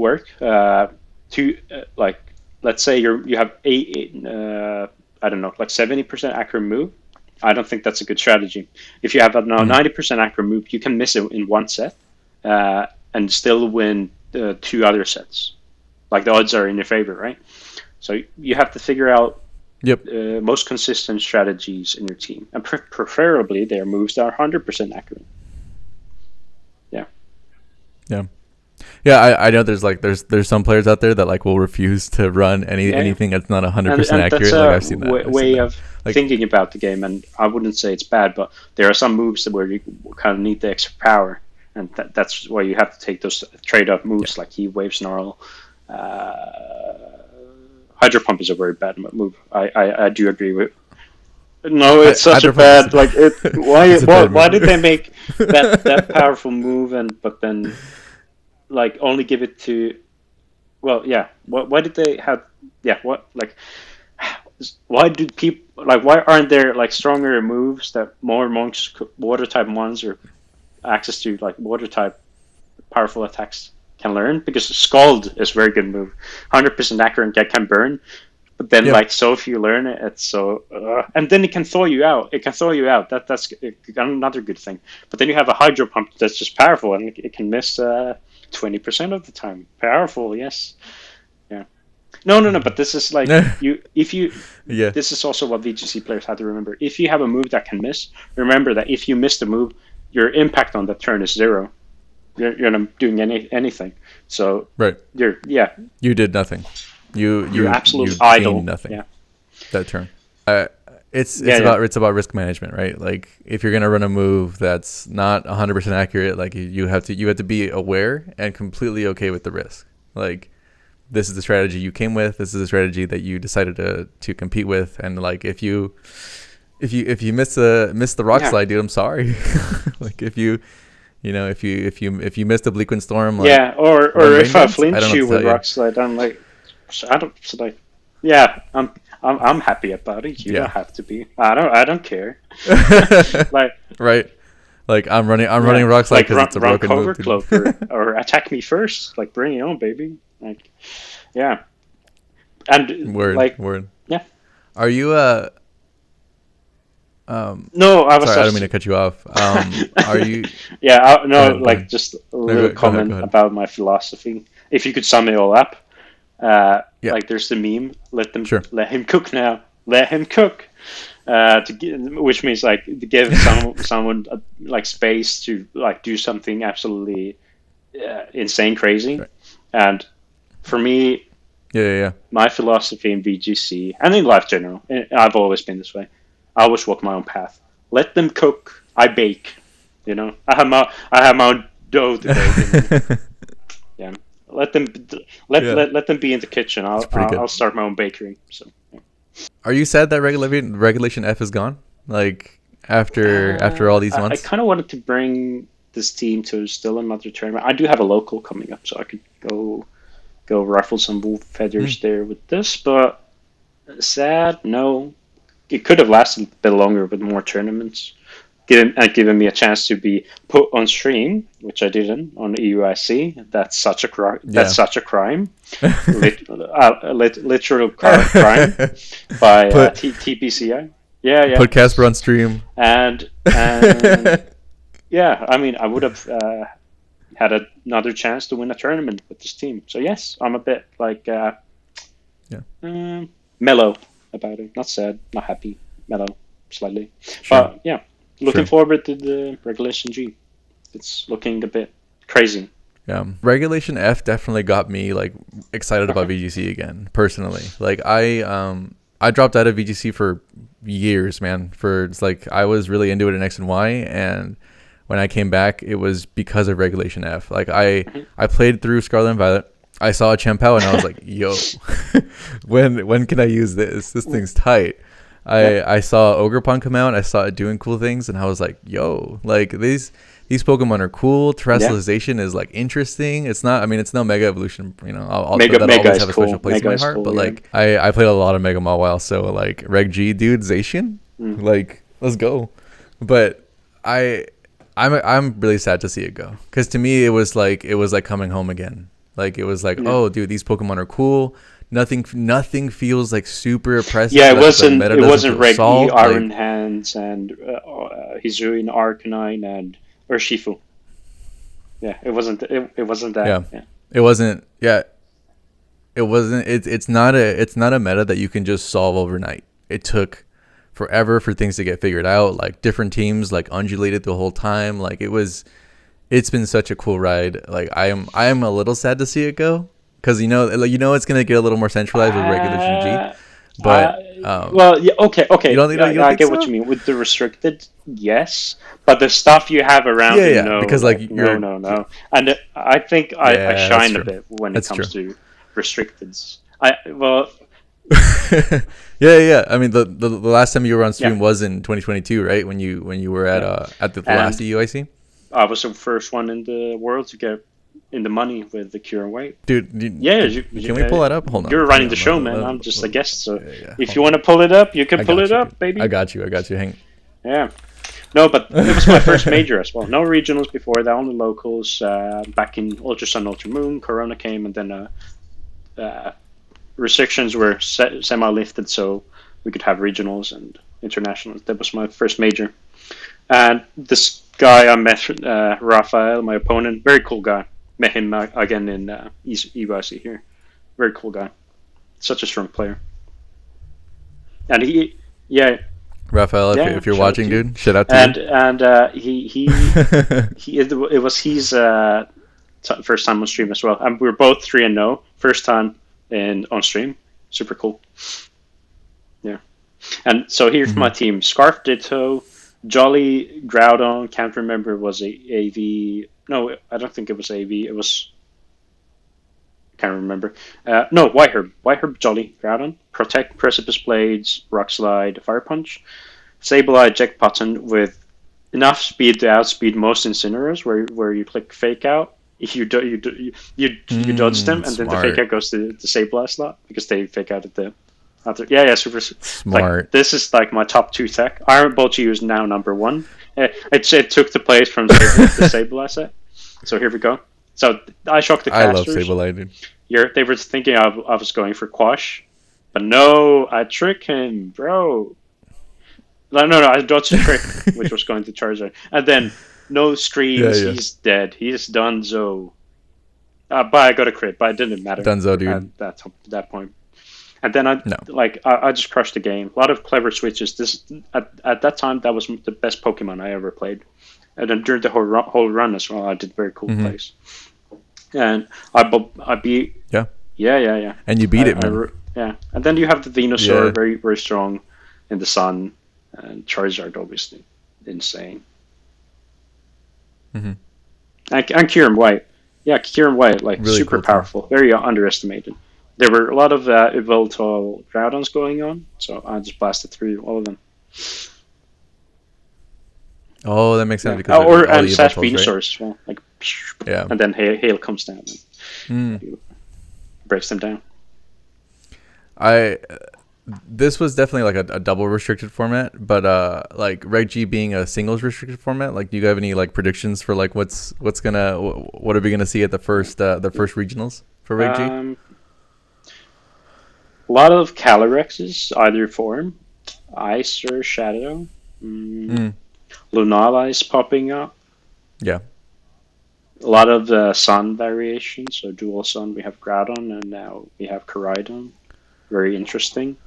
like let's say you have I don't know, like 70% accurate move. I don't think that's a good strategy. If you have a 90% accurate move, you can miss it in one set and still win 2 other sets. Like the odds are in your favor, right? So you have to figure out most consistent strategies in your team, and preferably their moves that are 100% accurate. Yeah, I know there's some players out there that like will refuse to run anything that's not 100% accurate. That's like I've seen that. Way of thinking about the game, and I wouldn't say it's bad, but there are some moves where you kind of need the extra power, and that's why you have to take those trade-off moves like Heat Wave, Snarl. Hydro Pump is a very bad move. I do agree with. No, it's such a bad like it. Why did they make that powerful move but then like only give it to? Well, yeah. Why did they have? Yeah. What like? Why do people like? Why aren't there like stronger moves that more monks, water type ones, or access to like water type powerful attacks can learn, because Scald is a very good move, 100% accurate and can burn. But then, like, so if you learn it, it's so, and then it can thaw you out. It can thaw you out. That's another good thing. But then you have a Hydro Pump that's just powerful, and it can miss 20% of the time. Powerful, yes, yeah. No. But this is like This is also what VGC players have to remember. If you have a move that can miss, remember that if you miss the move, your impact on that turn is 0. You're not doing anything. So you did nothing. You absolute idle. Nothing. Yeah. That turn. It's about risk management, right? Like if you're gonna run a move that's not 100% accurate, like you have to be aware and completely okay with the risk. Like this is the strategy you came with. This is the strategy that you decided to compete with. And like if you miss the rock slide, dude, I'm sorry. Like if you missed a Bleak Wind Storm, like, or if I flinch you with rock slide, I'm like. I'm happy about it. You don't have to be. I don't care. Like right, like I'm running rock slide because it's a broken cover move. Cloak or attack me first. Like bring it on, baby. Like and word. Yeah. Are you No, I was. Sorry, I don't mean to cut you off. Are you? Yeah, just a little comment about my philosophy. If you could sum it all up. Like there's the meme, let him cook now, let him cook, which means like to give someone like space to like do something absolutely insane, crazy. Right. And for me, my philosophy in VGC and in life general, I've always been this way. I always walk my own path. Let them cook. I bake. You know, I have my own dough to bake. Yeah. Let them be in the kitchen. I'll start my own bakery. So, yeah. Are you sad that Regulation F is gone? Like after all these months, I kind of wanted to bring this team to still another tournament. I do have a local coming up, so I could go ruffle some wolf feathers there with this. But sad, no. It could have lasted a bit longer with more tournaments. Given me a chance to be put on stream, which I didn't on EUIC. That's such a crime. That's such a crime. Literal crime by TPCI. Yeah. Put Kasper on stream. And yeah, I mean, I would have had another chance to win a tournament with this team. So yes, I'm a bit like mellow about it. Not sad, not happy. Mellow, slightly. Sure. But yeah. Looking forward to the Regulation G. It's looking a bit crazy. Yeah, Regulation F definitely got me like excited about VGC again. Personally, like I dropped out of VGC for years, man. It's like I was really into it in X and Y, and when I came back, it was because of Regulation F. Like I played through Scarlet and Violet. I saw a Champao and I was like, yo, when can I use this? This thing's tight. I saw Ogerpon come out. I saw it doing cool things, and I was like, "Yo, like these Pokemon are cool. Terrestrialization is like interesting. It's not. I mean, it's no Mega Evolution. You know, Mega always have a special place in my heart. But like, I played a lot of Mega Mawile, so like Reg G, dude, Zacian, like let's go. But I'm really sad to see it go, because to me it was like coming home again. Like it was like, oh, dude, these Pokemon are cool. Nothing feels like super oppressive. Yeah, it wasn't Reggie, Iron Hands, and Hisuian Arcanine, and Urshifu. Yeah, it wasn't that. Yeah. It wasn't. Yeah, it wasn't. It's not a meta that you can just solve overnight. It took forever for things to get figured out. Like different teams like undulated the whole time. Like it's been such a cool ride. Like I am a little sad to see it go. Because you know it's gonna get a little more centralized with Regulation G, but well, yeah, okay. You don't I get what you mean with the restricted, yes, but the stuff you have around, because no, and I think I shine a bit when it comes to restricteds. I mean, the last time you were on stream was in 2022, right? When you were at the last EUIC. I was the first one in the world to get in the money with the Cure and Weight. Dude, can we pull that up? Hold on. You're running the show, man. I'm just a guest, so if you want to pull it up, you can pull it up, baby. I got you. Hang. Yeah. No, but it was my first major as well. No regionals before that, only locals. Back in Ultra Sun, Ultra Moon, Corona came, and then restrictions were semi-lifted, so we could have regionals and internationals. That was my first major. And this guy I met, Rafael, my opponent, very cool guy. Met him again in EUIC here. Very cool guy. Such a strong player. And Rafael, if you're watching, dude, shout out to you. And it was his first time on stream as well. And we were both 3-0, first time on stream. Super cool. Yeah. And so here's my team: Scarf Ditto, Jolly Groudon. Can't remember was a AV. No, I don't think it was AV. It was. Can't remember. No, Whiteherb, Jolly, Groudon, Protect, Precipice Blades, Rock Slide, Fire Punch, Sableye, Jack Button with enough speed to outspeed most Incineroars, where you click Fake Out. If you dodge them, and then the Fake Out goes to the Sableye slot because they Fake out at the. Super smart. Like, this is like my top 2 tech. Iron Bolchi is now number 1. It took the place from the Sableye set. So here we go. So I shocked the casters. I love Sableye, dude. They were thinking I was going for Quash, but no, I tricked him, bro. No, I dodged the trick, which was going to Charizard, and then no screens. Yeah. He's dead. He's donezo. But I got a crit, but it didn't matter. Donezo, dude. At that point. And then I just crushed the game. A lot of clever switches. This at that time that was the best Pokemon I ever played. And then during the whole run as well, I did very cool plays. And I beat. Yeah. Yeah. And you beat it, man. Yeah. And then you have the Venusaur, very, very strong in the sun. And Charizard, obviously. Insane. Mm-hmm. And Kyurem White. Yeah, Kyurem White, like, really super cool powerful. Very underestimated. There were a lot of Evoltol Groudons going on, so I just blasted through all of them. Oh, that makes sense. Because and Sash Venusaurs as well. Like, and then Hail comes down and breaks them down. This was definitely like a double restricted format, but like Reg G being a singles restricted format, like, do you have any like predictions for like what are we gonna see at the first regionals for Reg G? A lot of Calyrexes, either form, Ice or Shadow. Lunala popping up. Yeah. A lot of Sun variations. So dual Sun, we have Groudon, and now we have Koraidon. Very interesting.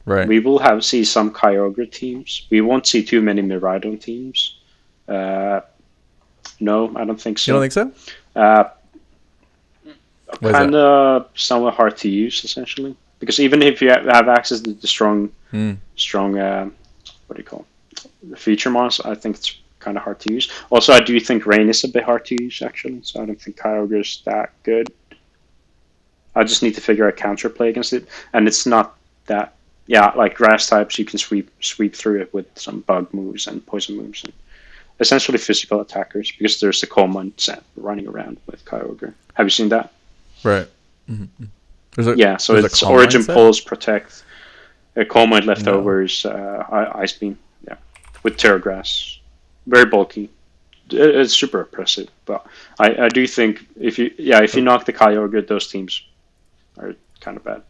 Right. We will see some Kyogre teams. We won't see too many Miraidon teams. No, I don't think so. You don't think so? Kind of somewhat hard to use, essentially, because even if you have access to the strong, what do you call the feature mons, I think it's kind of hard to use. Also, I do think Rain is a bit hard to use, actually, so I don't think Kyogre is that good. I just need to figure out counterplay against it, and it's not that. Yeah, like grass types, you can sweep through it with some bug moves and poison moves, and essentially physical attackers, because there's the Coleman set running around with Kyogre. Have you seen that? Right. Mm-hmm. So it's Origin Pulse, Protect, Coleman leftovers, Ice Beam, with Terragrass. Very bulky. It's super impressive, but I do think if you knock the Kyogre, those teams are kind of bad.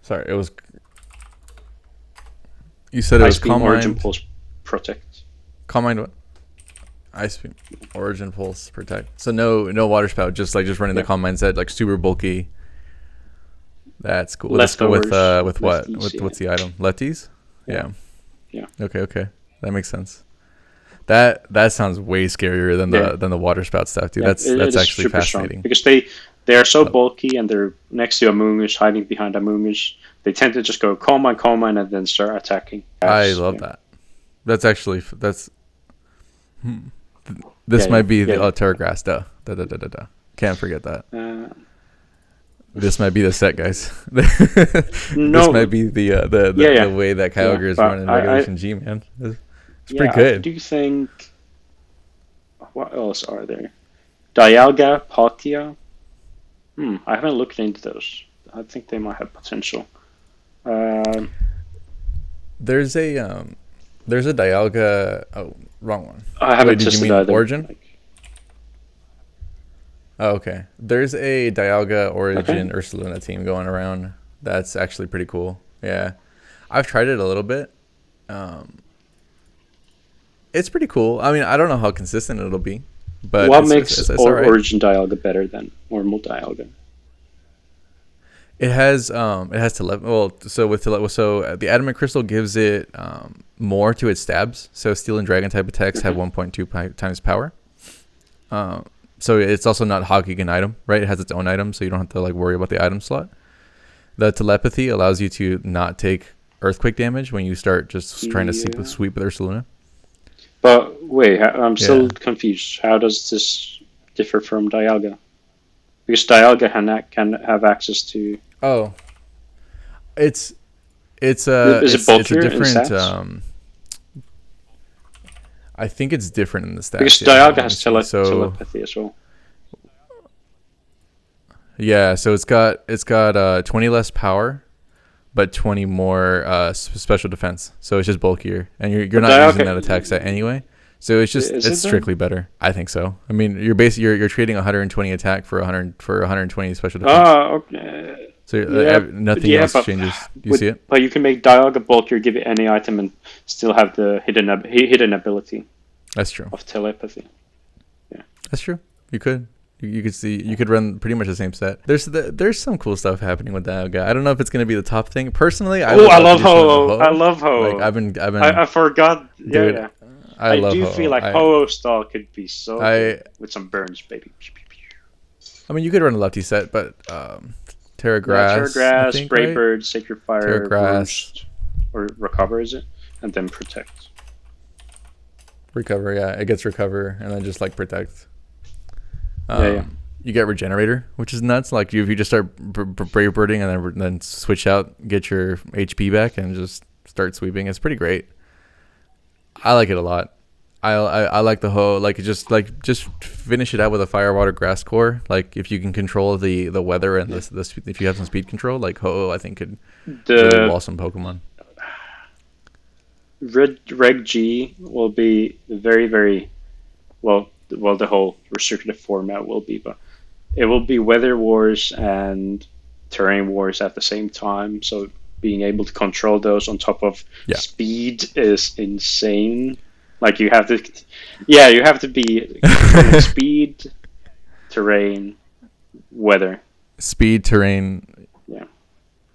Sorry, it was. You said it was Calm Mind. Origin Pulse, Protect. Calm Mind what? Ice Beam, Origin Pulse, Protect. So no Water Spout, just running the Calm Mind set, like super bulky. That's cool. Leftovers, with what? What's the item? Lefties? Yeah. Okay. That makes sense. That sounds way scarier than the Water Spout stuff, dude. That's actually fascinating. Strong, because they are so bulky, and they're next to Amoongush, hiding behind Amoongush. They tend to just go Calm Mind, and then start attacking. I love that. That's actually This might be the Terragrass. Can't forget that. This might be the set, guys. This might be the way that Kyogre is running Regulation G, man. It's pretty good. I do think. What else are there? Dialga, Palkia. I haven't looked into those. I think they might have potential. there's a Dialga. Oh, wrong one. I haven't Did you tested mean either. Origin? Like, Oh, okay. There's a Dialga Origin Ursaluna team going around. That's actually pretty cool. Yeah, I've tried it a little bit. It's pretty cool. I mean, I don't know how consistent it'll be, but what makes it's all right. Origin Dialga better than normal Dialga? It has the Adamant Crystal gives it more to its stabs. So Steel and Dragon type attacks have 1.2 times power. So it's also not hogging an item, right? It has its own item, so you don't have to like worry about the item slot. The Telepathy allows you to not take earthquake damage when you start just trying to sweep with Ursaluna. But wait, I'm still confused. How does this differ from Dialga? Because Dialga can have access to. Oh, it's Is it bulkier in different. stats? I think it's different in the stats. Because Dialga has telepathy as well. Yeah, so it's got 20 less power, but 20 more special defense. So it's just bulkier, and you're not Dialga, using that attack set anyway. So it's just it's strictly better. I think so. I mean, you're trading 120 attack for 120 special defense. Oh, okay. So nothing else changes. You see it? But you can make Dialga bulkier, give it any item, and still have the hidden ability. That's true. Of telepathy. Yeah, that's true. You could. You could see. You could run pretty much the same set. There's some cool stuff happening with that guy. I don't know if it's gonna be the top thing. Personally, I love Ho. I love Ho. Like I've been. I forgot. Dude, yeah. I love do Ho. feel like Ho style could be so good with some burns, baby. I mean, you could run a lefty set, but Terra Grass, Spray Bird, Sacred Fire, Terra Grass, Roost, or Recover, is it? And then Protect. Recover, yeah, it gets Recover and then just like Protect. You get Regenerator, which is nuts. Like if you just start Brave Birding and then switch out, get your HP back, and just start sweeping. It's pretty great. I like it a lot. I like the Ho. Like just finish it out with a Fire, Water, Grass core. Like if you can control the weather and the if you have some speed control, like Ho, I think could really wall some Pokemon. Reg G will be very, very well. The whole restricted format will be, but it will be Weather Wars and Terrain Wars at the same time. So being able to control those on top of speed is insane. Like you have to be speed, terrain, weather. Speed, terrain,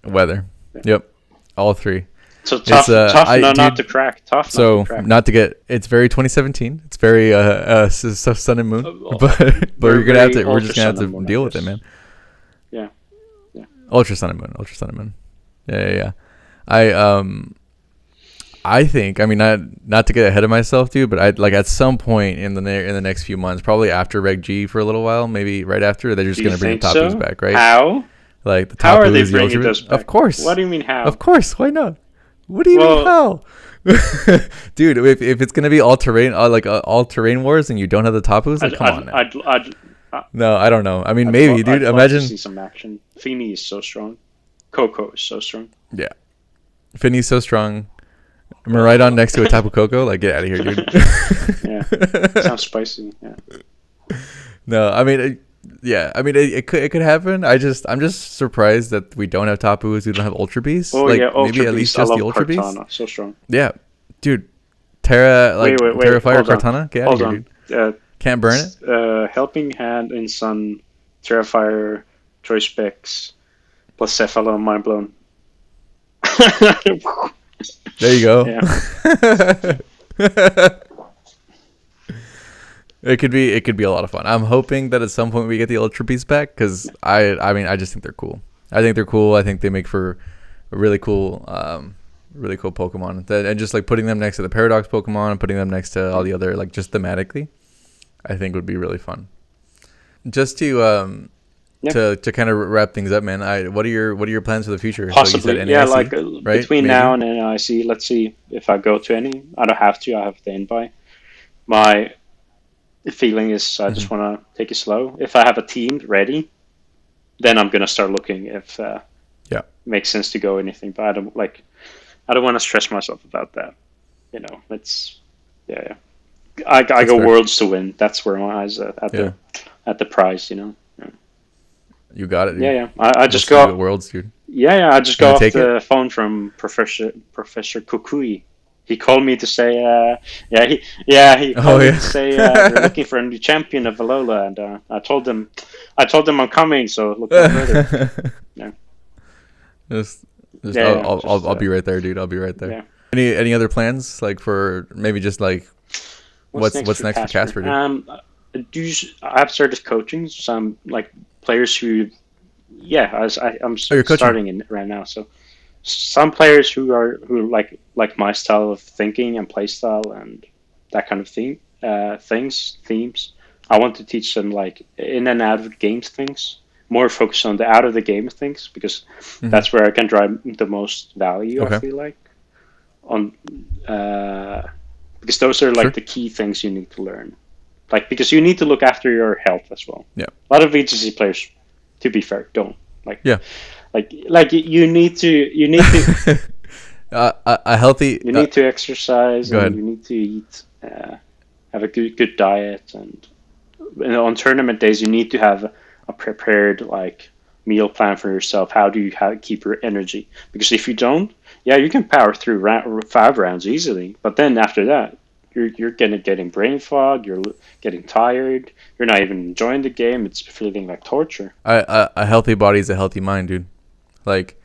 weather. Yep, all three. So tough not to crack. Not to get. It's very 2017. It's very Sun and Moon. But we're gonna have to. We're just gonna have to deal with it, man. Yeah. Ultra Sun and Moon. Yeah. I think. I mean, not to get ahead of myself, dude. But I like at some point in the next few months, probably after Reg G for a little while, maybe right after, they're just gonna bring the Tapus back, right? How? Like the Tapus, how are they bringing those back? Of course. What do you mean how? Of course. Why not? What do you mean how? Dude, if it's gonna be all terrain, all terrain wars, and you don't have the Tapus, like, come on, man. No, I don't know. I mean, maybe, dude. Imagine. To see some action. Feeny is so strong. Coco is so strong. Yeah, Finny's so strong. Am I right on next to a Tapu Koko? Like, get out of here, dude. Yeah, sounds spicy. Yeah. No, I mean, it could happen. I'm just surprised that we don't have Tapus. We don't have Ultra Beasts. Oh, like, Ultra maybe at least just the Ultra Cortana. Beasts. So strong. Yeah, dude. Terra, like Terra Fire Cortana. Get out of here, dude. Can't burn it. Helping Hand in Sun, Terra Fire, Choice Specs, plus Cephalo, Mind Blown. There you go. Yeah. It could be a lot of fun. I'm hoping that at some point we get the Ultra Beasts back, because I just think they're cool. I think they make for a really cool Pokemon. And just like putting them next to the Paradox Pokemon and putting them next to all the other, like, just thematically, I think would be really fun. Just to kind of wrap things up, man. What are your plans for the future? Possibly, so you said NAIC, right? Between now and NAIC, let's see if I go to any. I don't have to. I have the invite. My feeling is I just want to take it slow. If I have a team ready, then I'm gonna start looking if it makes sense to go anything. But I don't want to stress myself about that. It's yeah. I go fair. worlds to win. That's where my eyes at the prize. Yeah. You got it, dude. Yeah. I just We'll see go. what worlds, dude. Yeah. I just Gonna got off take the phone from Professor Kukui. He called me to say, he called me to say we're looking for a new champion of Valola, and I told him I'm coming. So look no further. Yeah. I'll be right there, dude. I'll be right there. Yeah. Any other plans, like, for maybe just like what's next for Kasper, dude? I've started coaching some like players who, I'm you're coaching starting in right now. So some players who like my style of thinking and play style and that kind of themes. I want to teach them like in and out of games things, more focus on the out of the game things, because that's where I can drive the most value. Okay. I feel like because those are like the key things you need to learn, like because you need to look after your health as well. Yeah, a lot of VGC players, to be fair, don't like. Yeah, like you need to a healthy. You need to exercise, and you need to eat, have a good diet, and on tournament days you need to have a prepared like meal plan for yourself. How do you keep your energy? Because if you don't, you can power through 5 rounds easily, but then after that you're getting brain fog, you're getting tired, you're not even enjoying the game, it's feeling like torture. A healthy body is a healthy mind, dude. Like,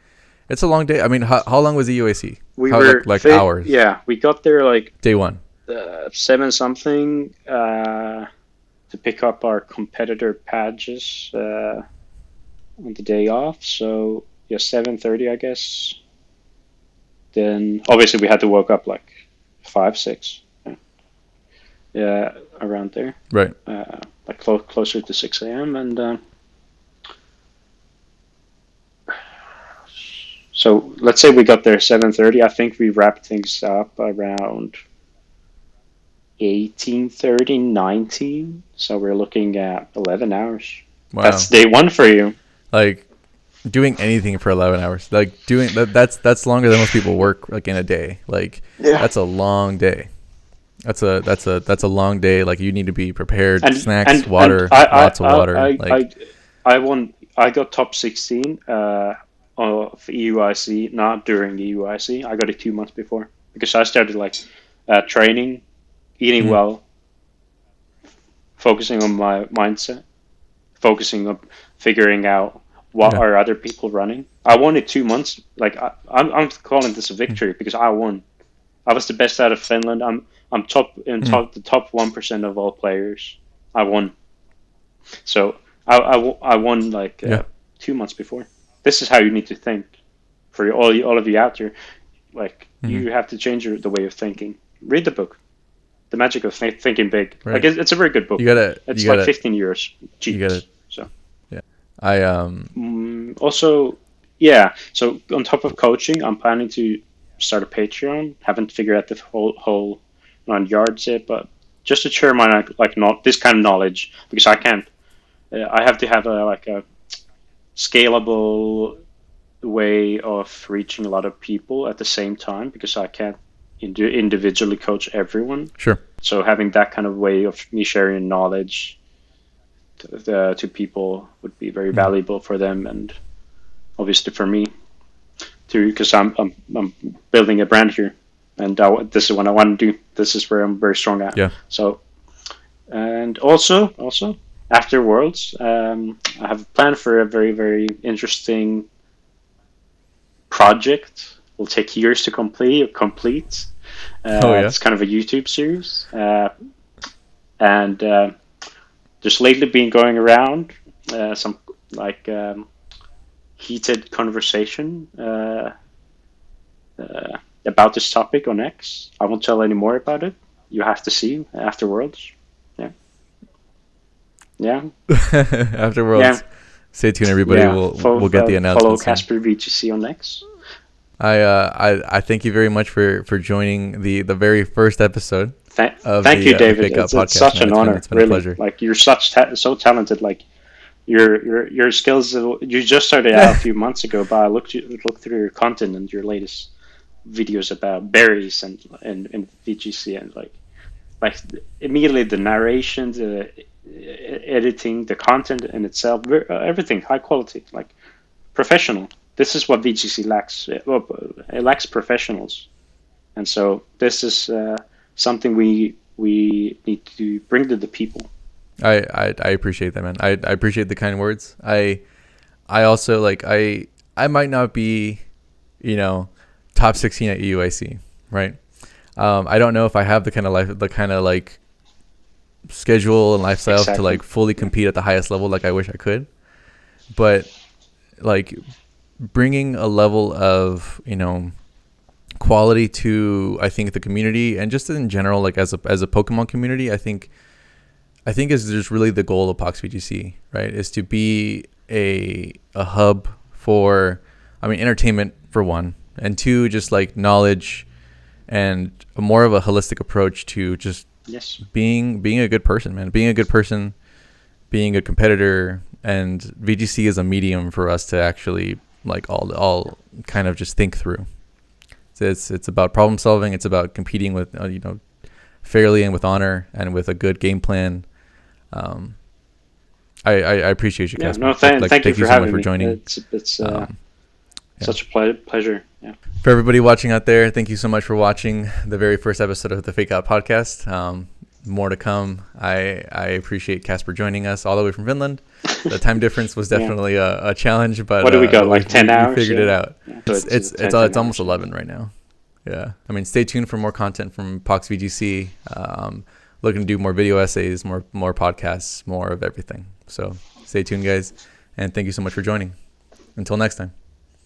it's a long day. I mean, how long was the EUIC? We were like hours. Yeah, we got there like day 1, 7 something to pick up our competitor badges on the day off. So 7:30, I guess. Then obviously we had to wake up like 5, 6. Yeah, around there. Right. Like closer to 6 a.m. and. So let's say we got there 7:30. I think we wrapped things up around 18:30, 19. So we're looking at 11 hours. Wow. That's day 1 for you. Like, doing anything for 11 hours. Like, doing that's longer than most people work like in a day. Like, that's a long day. That's a long day. Like, you need to be prepared. Snacks, water, lots of water. I got top 16. Of EUIC, not during the EUIC. I got it 2 months before because I started like training, eating well, focusing on my mindset, focusing on figuring out what are other people running. I won it 2 months. Like I'm calling this a victory because I won. I was the best out of Finland. I'm top in the top 1% of all players. I won. So I won like 2 months before. This is how you need to think for all of you out there. Like, you have to change the way of thinking. Read the book, The Magic of Thinking Big. Right. Like, it's a very good book. It's like 15 years cheap. You get it. So yeah, I also So on top of coaching, I'm planning to start a Patreon. Haven't figured out the whole on yards yet, but just to share my not this kind of knowledge, because I can't. I have to have a scalable way of reaching a lot of people at the same time, because I can't individually coach everyone. Sure. So having that kind of way of me sharing knowledge to people would be very valuable for them, and obviously for me too, because I'm building a brand here, and this is what I want to do. This is where I'm very strong at. Yeah. So, and also after Worlds, I have a plan for a very, very interesting project. Will take years to complete. It's kind of a YouTube series, and there's lately been going around some heated conversation about this topic on X. I won't tell any more about it. You have to see afterwards. Yeah. Afterwards, stay tuned, everybody. We'll get the announcement. Follow KasperVGC on X. I thank you very much for joining the very first episode. Thank you, David. It's such an honor. It's been really a pleasure. Like, you're so talented. Like, your skills. You just started out a few months ago, but I looked through your content and your latest videos about berries and VGC, and like immediately the narration, the editing, the content in itself, everything high quality, like professional. This is what VGC lacks. Well, it lacks professionals, and so this is something we need to bring to the people. I appreciate that, man. I appreciate the kind words. I also like I might not be, top 16 at EUIC, right? I don't know if I have the kind of like schedule and lifestyle to like fully compete at the highest level like I wish I could, but like bringing a level of quality to, I think, the community, and just in general, like as a Pokemon community, I think is just really the goal of PoxVGC, right? Is to be a hub for, entertainment for one, and two, just like knowledge and more of a holistic approach to just being a good person, man. Being a good person, being a competitor, and VGC is a medium for us to actually like all kind of just think through. It's about problem solving. It's about competing with fairly and with honor and with a good game plan. I appreciate you, Kasper. Thank you so having much for me. joining. It's such a pleasure. Yeah. For everybody watching out there, thank you so much for watching the very first episode of the Fake Out podcast. More to come. I appreciate Kasper joining us all the way from Finland. The time difference was definitely a challenge, but what do we got? Like 10 hours? We figured it out. Yeah. It's almost 11 right now. Yeah. Stay tuned for more content from PoxVGC. Looking to do more video essays, more podcasts, more of everything. So stay tuned, guys, and thank you so much for joining. Until next time.